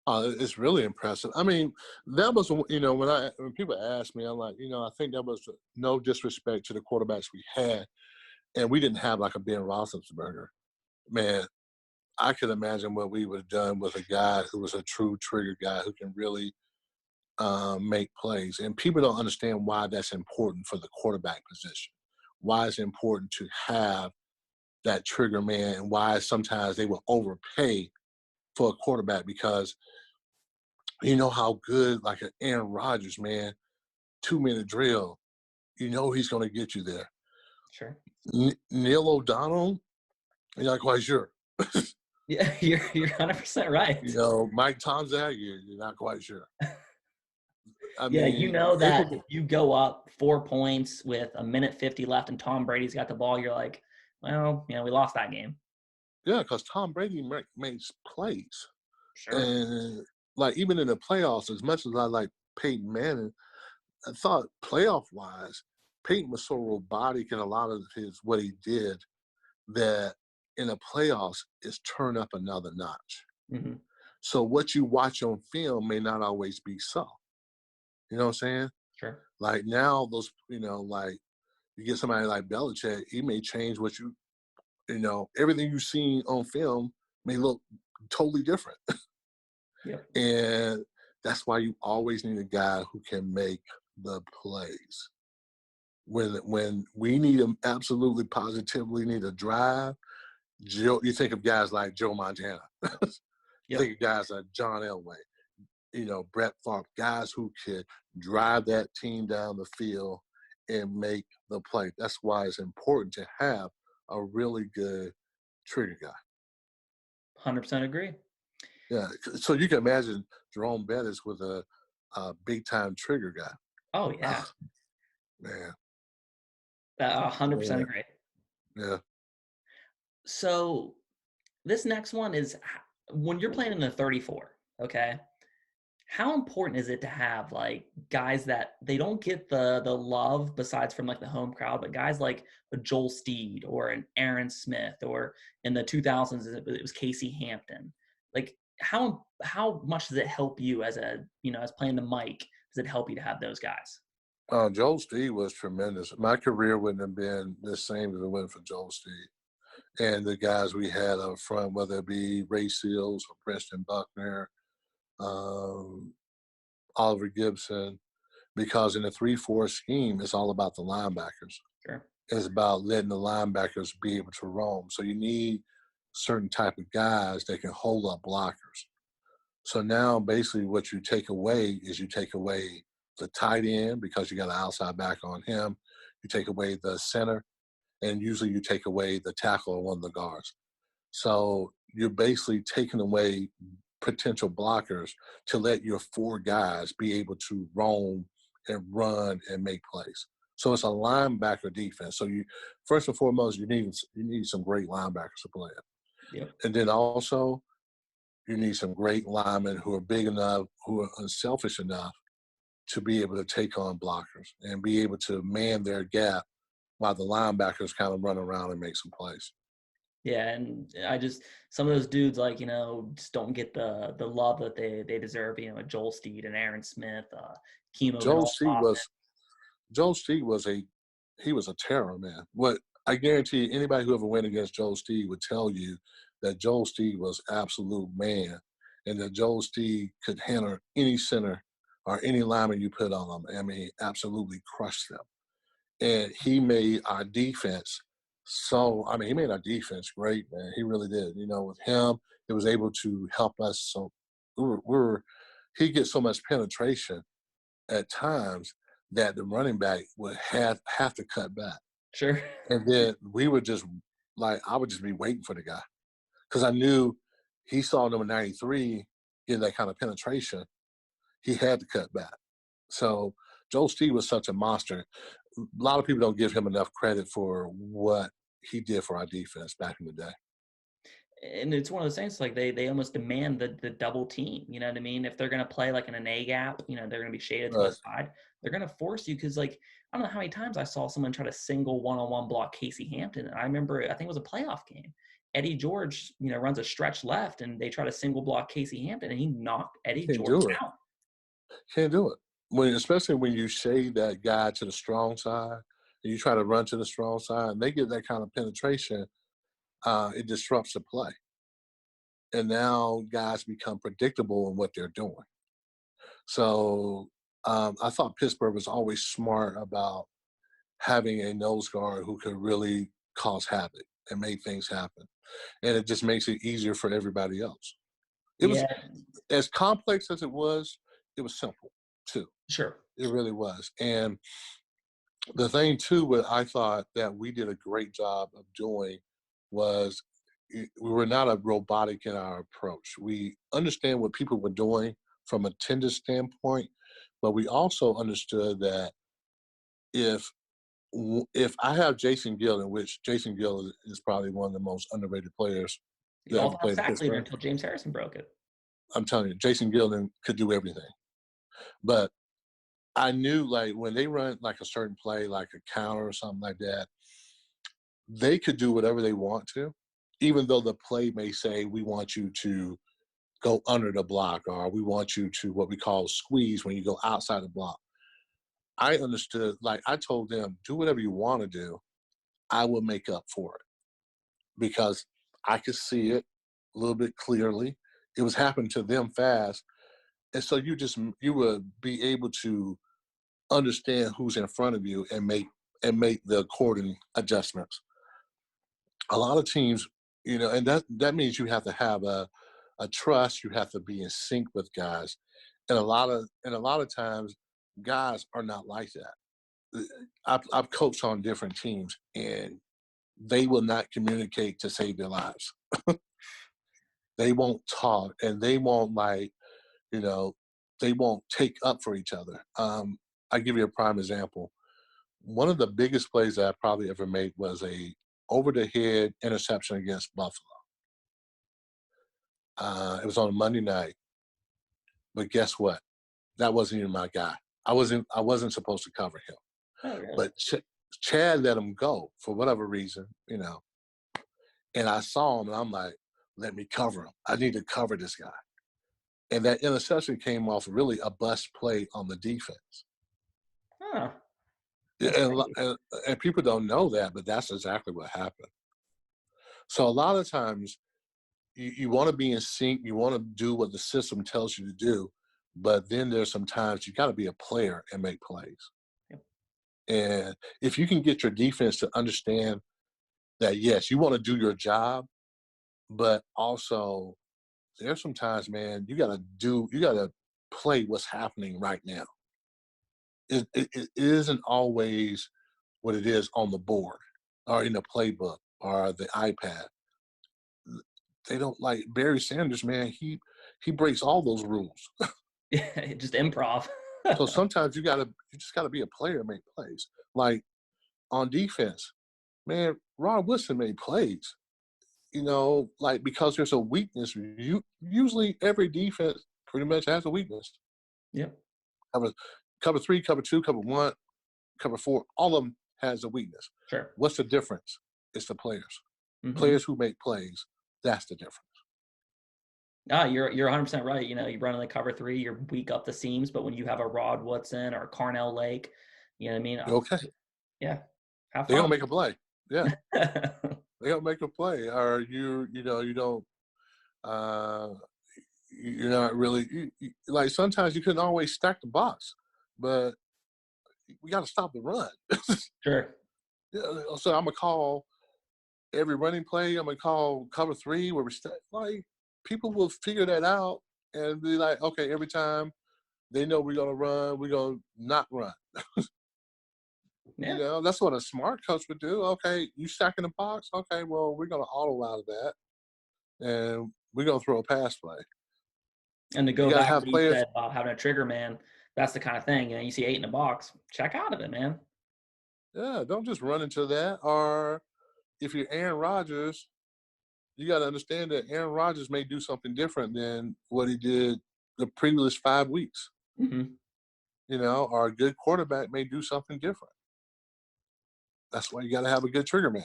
It's really impressive. I mean, that was, when people ask me, I'm like, I think that was no disrespect to the quarterbacks we had, and we didn't have like a Ben Roethlisberger. Man, I could imagine what we would have done with a guy who was a true trigger guy who can really make plays. And people don't understand why that's important for the quarterback position. Why it's important to have that trigger man, and why sometimes they will overpay for a quarterback, because you know how good, like an Aaron Rodgers, man, 2-minute drill, he's going to get you there. Sure. Neil O'Donnell, you're not quite sure. Yeah, you're 100% right. Mike Tomzak, you're not quite sure. I Yeah, mean, that if you go up 4 points with 1:50 left and Tom Brady's got the ball, you're like, well, we lost that game. yeah, because Tom Brady makes plays. Sure. And like even in the playoffs, as much as I like Peyton Manning, I thought playoff-wise, Peyton was so robotic in a lot of what he did, that in the playoffs is turn up another notch. Mm-hmm. So what you watch on film may not always be so. You know what I'm saying? Sure. Like now, those, like you get somebody like Belichick, he may change what everything you've seen on film may look totally different. Yep. And that's why you always need a guy who can make the plays. When we need him, absolutely positively need a drive. You think of guys like Joe Montana. You Yep. think of guys like John Elway, Brett Favre, guys who could drive that team down the field and make the play. That's why it's important to have a really good trigger guy. 100% agree. Yeah, so you can imagine Jerome Bettis with a big-time trigger guy. Oh, yeah. Man. 100% Yeah. agree. Yeah. So this next one is when you're playing in the 34, okay? How important is it to have like guys that they don't get the love besides from like the home crowd, but guys like a Joel Steed or an Aaron Smith, or in the 2000s it was Casey Hampton. Like how much does it help you as as playing the mic? Does it help you to have those guys? Joel Steed was tremendous. My career wouldn't have been the same if it wasn't for Joel Steed and the guys we had up front, whether it be Ray Seals or Preston Buckner, um, Oliver Gibson, because in the 3-4 scheme, it's all about the linebackers. Sure. It's about letting the linebackers be able to roam. So you need certain type of guys that can hold up blockers. So now basically what you take away is the tight end, because you got an outside back on him. You take away the center, and usually you take away the tackle or one of the guards. So you're basically taking away potential blockers to let your 4 guys be able to roam and run and make plays. So it's a linebacker defense. So you, first and foremost, you need some great linebackers to play it. Yep. And then also you need some great linemen who are big enough, who are unselfish enough to be able to take on blockers and be able to man their gap while the linebackers kind of run around and make some plays. Yeah, and some of those dudes just don't get the love that they deserve. Joel Steed and Aaron Smith, Kimo Joel Hoffman. Steed was a terror, man. What I guarantee you, anybody who ever went against Joel Steed would tell you that Joel Steed was absolute man, and that Joel Steed could handle any center or any lineman you put on him. I mean, he absolutely crushed them. And he made our defense he made our defense great, man. He really did. With him, it was able to help us. So he gets so much penetration at times that the running back would have to cut back. Sure. And then we would just, I would just be waiting for the guy, because I knew he saw number 93 getting that kind of penetration. He had to cut back. So Joel Steed was such a monster. A lot of people don't give him enough credit for what he did for our defense back in the day. And it's one of those things like they almost demand the double team. You know what I mean? If they're going to play like in an A gap, they're going to be shaded to a Right. side. They're going to force you because like I don't know how many times I saw someone try to single one-on-one block Casey Hampton. And I remember I think it was a playoff game. Eddie George, runs a stretch left, and they try to single block Casey Hampton, and he knocked Eddie Can't George do it. out. Can't do it. Especially when you shade that guy to the strong side, and you try to run to the strong side, and they get that kind of penetration, it disrupts the play. And now guys become predictable in what they're doing. So I thought Pittsburgh was always smart about having a nose guard who could really cause havoc and make things happen. And it just makes it easier for everybody else. It was Yeah, as complex as it was simple too. sure. It really was. And the thing too, what I thought that we did a great job of doing was we were not a robotic in our approach. We understand what people were doing from a tender standpoint, but we also understood that if if I have Jason Gill, in which Jason Gill is probably one of the most underrated players The that ever all-time played at sack leader Pittsburgh. until James Harrison broke it. I'm telling you, Jason Gilden could do everything. But I knew like when they run like a certain play, like a counter or something like that, they could do whatever they want to, even though the play may say we want you to go under the block or we want you to what we call squeeze when you go outside the block. I understood, like I told them, do whatever you want to do. I will make up for it because I could see it a little bit clearly. It was happening to them fast. And so you would be able to understand who's in front of you and make the according adjustments. A lot of teams, and that means you have to have a trust. You have to be in sync with guys, and a lot of times, guys are not like that. I've coached on different teams, and they will not communicate to save their lives. They won't talk, and they won't you know, they won't take up for each other. I give you a prime example. One of the biggest plays that I probably ever made was a over the head interception against Buffalo. It was on a Monday night, but guess what? That wasn't even my guy. I wasn't supposed to cover him, Oh, really? but Chad let him go for whatever reason, And I saw him, and I'm like, let me cover him. I need to cover this guy. And that interception came off really a bust play on the defense. Huh. Yeah, That's and, crazy. and, and people don't know that, but that's exactly what happened. So a lot of times you want to be in sync, you want to do what the system tells you to do, but then there's some times you got to be a player and make plays. Yep. And if you can get your defense to understand that, yes, you want to do your job, but also there's some times, man, you got to play what's happening right now. It isn't always what it is on the board or in the playbook or the iPad. They don't like Barry Sanders, man. He breaks all those rules. Yeah, just improv. So sometimes you just gotta be a player and make plays. Like on defense, man, Ron Woodson made plays. Like because there's a weakness. Usually every defense pretty much has a weakness. Yep. Cover 3, cover 2, cover 1, cover 4. All of them has a weakness. Sure. What's the difference? It's the players. Mm-hmm. Players who make plays. That's the difference. You're 100% right. You run in the cover 3, you're weak up the seams, but when you have a Rod Woodson or Carnell Lake, you know what I mean? You're okay. Yeah. Have They're fun. gonna make a play. Yeah. They don't make a play, or you don't. You're not really like sometimes you couldn't always stack the box, but we got to stop the run. Sure. Yeah, so I'm gonna call every running play. I'm gonna call cover 3 where we like people will figure that out and be like, okay, every time they know we're gonna run, we're gonna not run. Yeah. That's what a smart coach would do. Okay, you stacking the box. Okay, well, we're gonna auto out of that, and we're gonna throw a pass play. And to You go gotta back to have what you players. said about having a trigger man, that's the kind of thing. You see 8 in a box, check out of it, man. Yeah, don't just run into that. Or if you're Aaron Rodgers, you got to understand that Aaron Rodgers may do something different than what he did the previous 5 weeks. Mm-hmm. Or a good quarterback may do something different. That's why you got to have a good trigger man.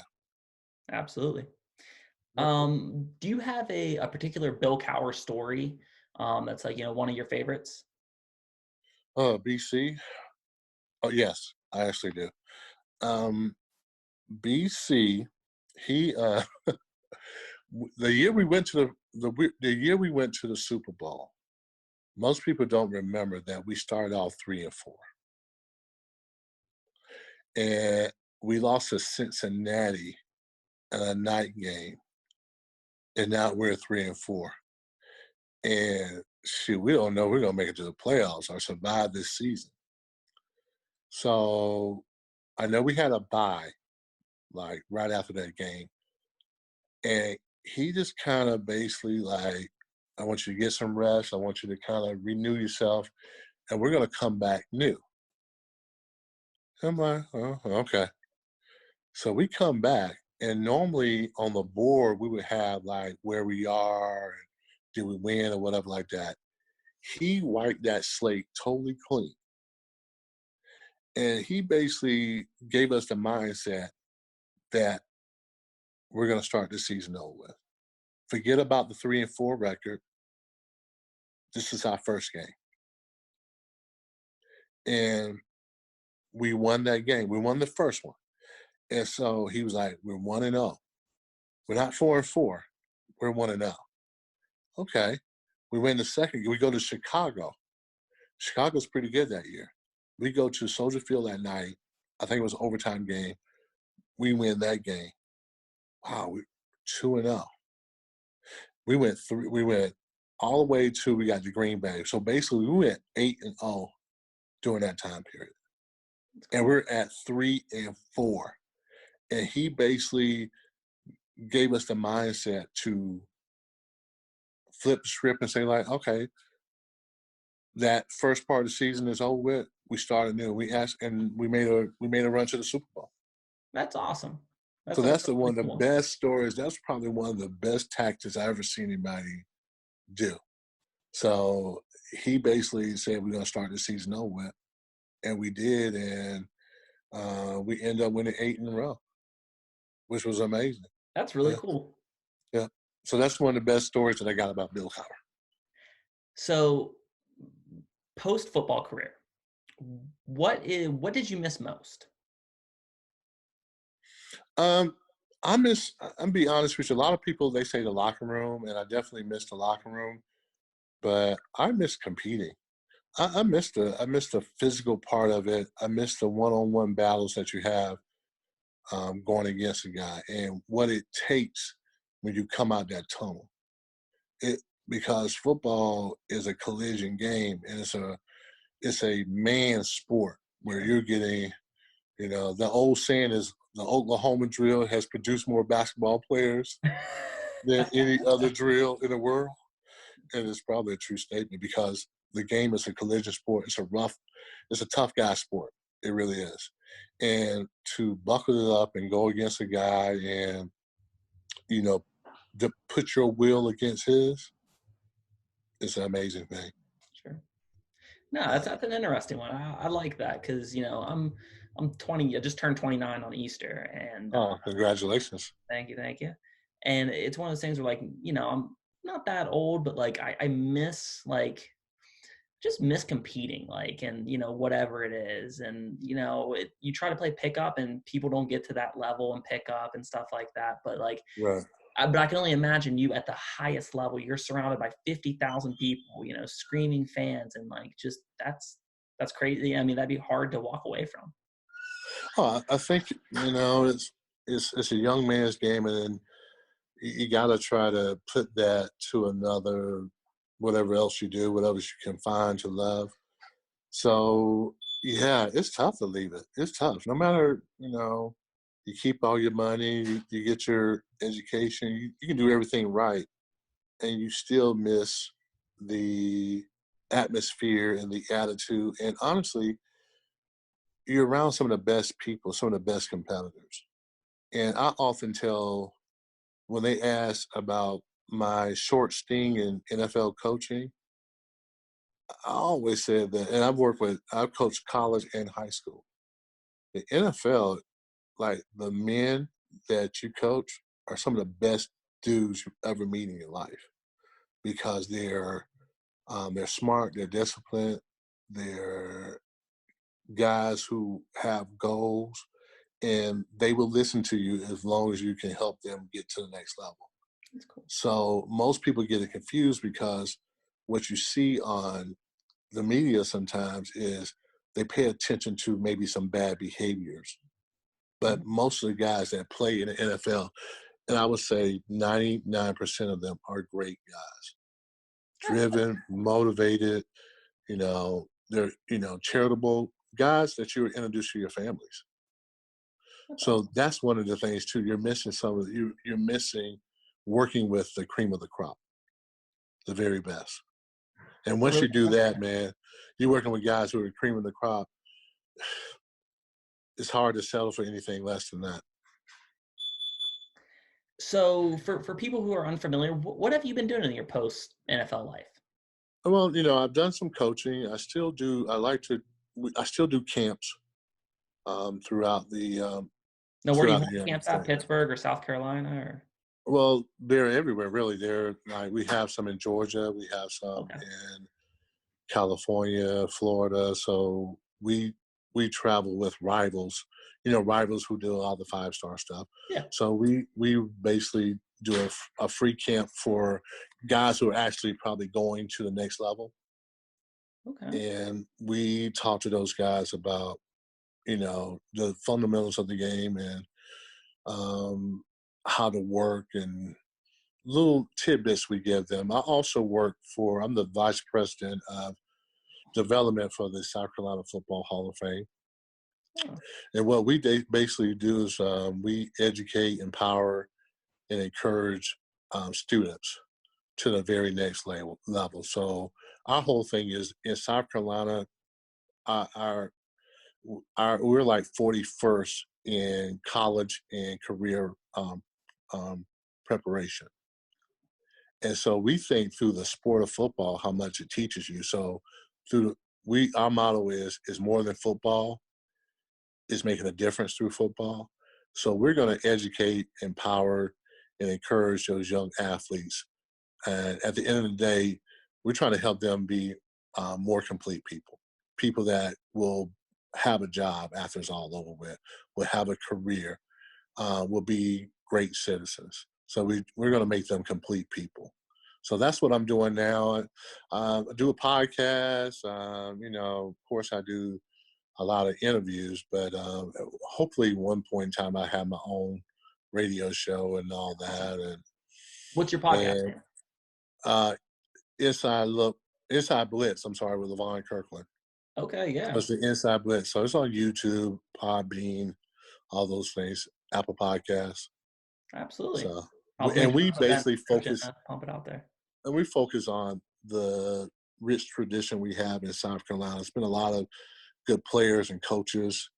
Absolutely. Yep. Do you have a particular Bill Cowher story that's like, one of your favorites? BC. Oh yes, I actually do. BC, he the year we went to the year we went to the Super Bowl. Most people don't remember that we started off 3-4, and we lost to Cincinnati in a night game, and now we're 3-4. And shoot, we don't know we're gonna make it to the playoffs or survive this season. So I know we had a bye like right after that game, and he just kind of basically like, I want you to get some rest. I want you to kind of renew yourself, and we're gonna come back new. I'm like, oh, okay. So we come back, and normally on the board we would have like where we are, and did we win or whatever like that. He wiped that slate totally clean, and he basically gave us the mindset that we're going to start this season over with. Forget about the 3-4 record. This is our first game, and we won that game. We won the first one, and so he was like, "We're 1-0. We're not 4-4. We're 1-0." Okay. We win the second. We go to Chicago. Chicago's pretty good that year. We go to Soldier Field that night. I think it was an overtime game. We win that game. Wow, we 2-0. We went all the way to we got to Green Bay. So basically we went 8-0 during that time period. And we're at 3-4. And he basically gave us the mindset to flip the script and say, like, okay, that first part of the season is over with. We started new. We made a run to the Super Bowl. That's awesome. So that's really one of the cool. best stories. That's probably one of the best tactics I ever seen anybody do. So he basically said we're going to start the season over with, and we did, and we ended up winning 8 in a row, which was amazing. That's really Yeah. cool. Yeah. So that's one of the best stories that I got about Bill Cowher. So, post football career, what did you miss most? I'm be honest with you. A lot of people, they say the locker room, and I definitely miss the locker room, but I miss competing. I miss the physical part of it. I miss the one-on-one battles that you have going against a guy, and what it takes when you come out that tunnel. Because football is a collision game, and it's a man sport where you're getting, the old saying is the Oklahoma drill has produced more basketball players than any other drill in the world. And it's probably a true statement because the game is a collision sport. It's a tough guy sport. It really is. And to buckle it up and go against a guy and, to put your will against his, it's an amazing thing. Sure. No, that's an interesting one. I like that because I'm 20. I just turned 29 on Easter, and Oh, congratulations. thank you. And it's one of those things where, like, I'm not that old, but like I miss just miss competing, like, and whatever it is, and you try to play pickup, and people don't get to that level and pick up and stuff like that. But like, Right. but I can only imagine you at the highest level. You're surrounded by 50,000 people, screaming fans, and like just that's crazy. I mean, that'd be hard to walk away from. Oh, I think it's a young man's game, and then you got to try to put that to another, whatever else you do, whatever you can find to love. So yeah, it's tough to leave it. It's tough. No matter, you keep all your money, you get your education, you can do everything right, and you still miss the atmosphere and the attitude. And honestly, you're around some of the best people, some of the best competitors. And I often tell when they ask about my short sting in NFL coaching, I always said that, and I've coached college and high school. The NFL, like the men that you coach, are some of the best dudes you ever meet in your life because they're smart, they're disciplined, they're guys who have goals, and they will listen to you as long as you can help them get to the next level. That's cool. So most people get it confused because what you see on the media sometimes is they pay attention to maybe some bad behaviors. But Mhm. most of the guys that play in the NFL, and I would say 99% of them are great guys, driven, motivated, they're, charitable guys that you would introduce to your families. That's So awesome. that's one of the things too. You're missing you're missing working with the cream of the crop, the very best. And I once really you do like that, that. man, you're working with guys who are cream of the crop. It's hard to settle for anything less than that. So for people who are unfamiliar, what have you been doing in your post NFL life? Well, I've done some coaching. I still do. I still do camps throughout Now, where do you throughout hold the United camps at? States. Pittsburgh or South Carolina or? Well, they're everywhere, really. We have some in Georgia. We have some Okay. in California, Florida. So we travel with rivals, rivals who do all the 5-star stuff. Yeah. So we basically do a free camp for guys who are actually probably going to the next level, Okay. and we talk to those guys about the fundamentals of the game and um, how to work and little tidbits we give them. I'm the vice president of development for the South Carolina Football Hall of Fame. Oh, And what we basically do is we educate, empower, and encourage students to the very next level. So our whole thing is in South Carolina, our, our, we're like 41st in college and career um, preparation. And so we think through the sport of football how much it teaches you. So our motto is more than football, is making a difference through football. So we're going to educate, empower, and encourage those young athletes. And at the end of the day, we're trying to help them be more complete people that will have a job after it's all over with, will have a career, will be great citizens. So we're going to make them complete people. So that's what I'm doing now. I do a podcast. Of course, I do a lot of interviews, but hopefully one point in time I have my own radio show and all awesome. that. What's your podcast And name? uh, Inside Blitz. I'm sorry, with Levon Kirkland. Okay. So Yeah. it's the Inside Blitz. So it's on YouTube, Podbean, all those things, Apple Podcasts. Absolutely. So I'll and link we to that basically description. focus Pump it out there. and we focus on the rich tradition we have in South Carolina. It's been a lot of good players and coaches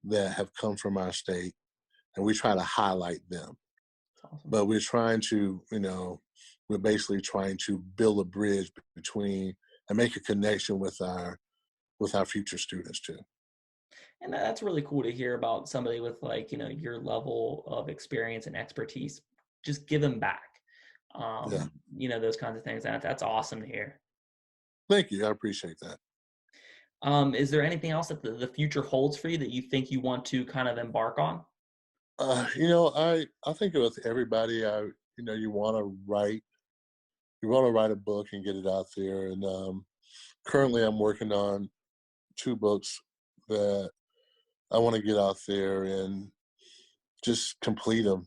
that have come from our state, and we try to highlight them. That's awesome. But we're basically trying to build a bridge between and make a connection with our future students too. And that's really cool to hear about somebody with like, your level of experience and expertise. Just give them back. Yeah. Those kinds of things. That's awesome to hear. Thank you. I appreciate that. Is there anything else that the future holds for you that you think you want to kind of embark on? I think with everybody, you want to write a book and get it out there. And currently, I'm working on 2 books that I want to get out there and just complete them.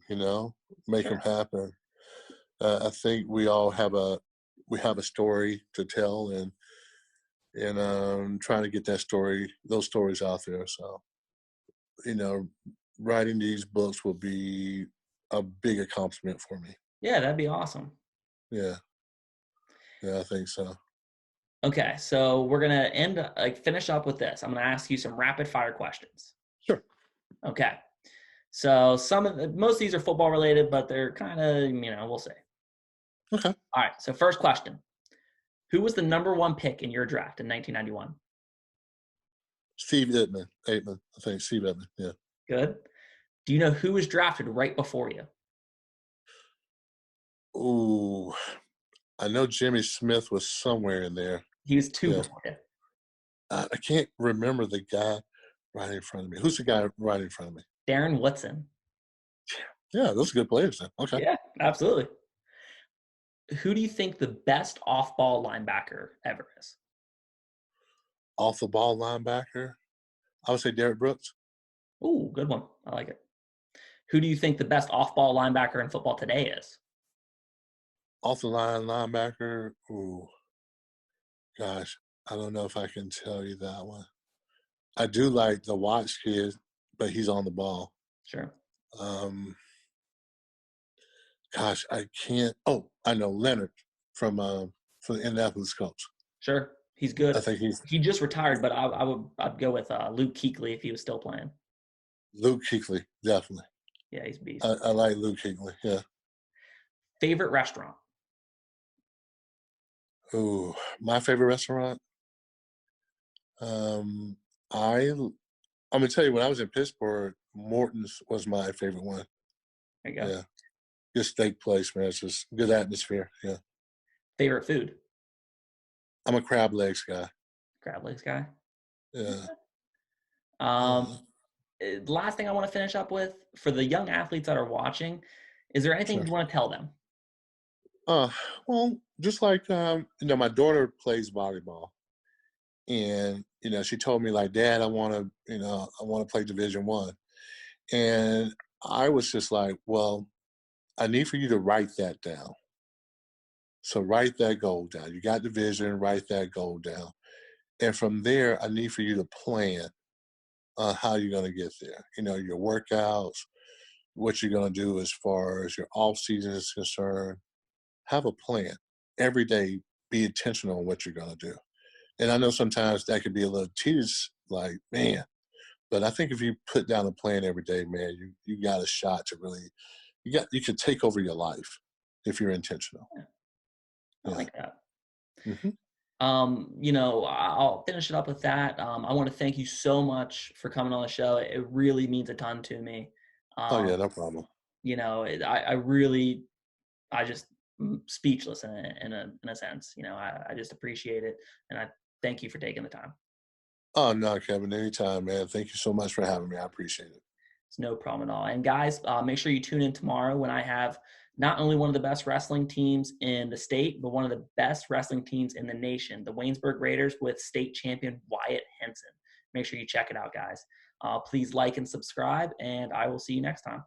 Make them Sure. happen. I think we have a story to tell, and trying to get those stories out there. So you know, writing these books will be a big accomplishment for me. Yeah, that'd be awesome. Yeah, yeah, I think so. Okay, so we're gonna finish up with this. I'm gonna ask you some rapid fire questions. Sure. Okay. So most of these are football related, but they're kind of, we'll see. Okay. All right. So first question. Who was the number 1 pick in your draft in 1991? Steve Edman. I think Steve Edman. Yeah. Good. Do you know who was drafted right before you? Ooh, I know Jimmy Smith was somewhere in there. He was 2 Yeah. before you. I can't remember the guy right in front of me. Who's the guy right in front of me? Darren Woodson. Yeah, those are good players then. Okay. Yeah, absolutely. Who do you think the best off-ball linebacker ever is? Off the ball linebacker. I would say Derek Brooks. Ooh, good one. I like it. Who do you think the best off-ball linebacker in football today is? Off the line linebacker. Ooh, gosh, I don't know if I can tell you that one. I do like the Watts kid, but he's on the ball. Sure. Um, Gosh, I can't. Oh, I know Leonard from the Indianapolis Colts. Sure. He's good. I think He just retired, but I'd go with Luke Kuechly if he was still playing. Luke Kuechly, definitely. Yeah, he's a beast. I like Luke Kuechly. Yeah. Favorite restaurant? Ooh, my favorite restaurant. I'm gonna tell you, when I was in Pittsburgh, Morton's was my favorite one. There you go. Yeah, good steak place, man. It's just good atmosphere. Yeah, Favorite food? I'm a crab legs guy. Crab legs guy. Yeah. Last thing I want to finish up with, for the young athletes that are watching, is there anything Sure. you want to tell them? Well, just like my daughter plays volleyball, and she told me, like, Dad, I want to play Division I, and I was just like, well, I need for you to write that down. So write that goal down. You got division, write that goal down, and from there, I need for you to plan how you're going to get there. Your workouts, what you're going to do as far as your off season is concerned. Have a plan every day. Be intentional on what you're going to do. And I know sometimes that could be a little tedious, like, man, but I think if you put down a plan every day, man, you got a shot to really, you can take over your life if you're intentional. I like that. Mm-hmm. I'll finish it up with that. I want to thank you so much for coming on the show. It really means a ton to me. Oh yeah, no problem. I just speechless in a sense. I just appreciate it, and I thank you for taking the time. Oh no, Kevin, anytime, man. Thank you so much for having me. I appreciate it. It's no problem at all. And guys, make sure you tune in tomorrow when I have not only one of the best wrestling teams in the state, but one of the best wrestling teams in the nation, the Waynesburg Raiders with state champion Wyatt Henson. Make sure you check it out, guys. Please like and subscribe, and I will see you next time.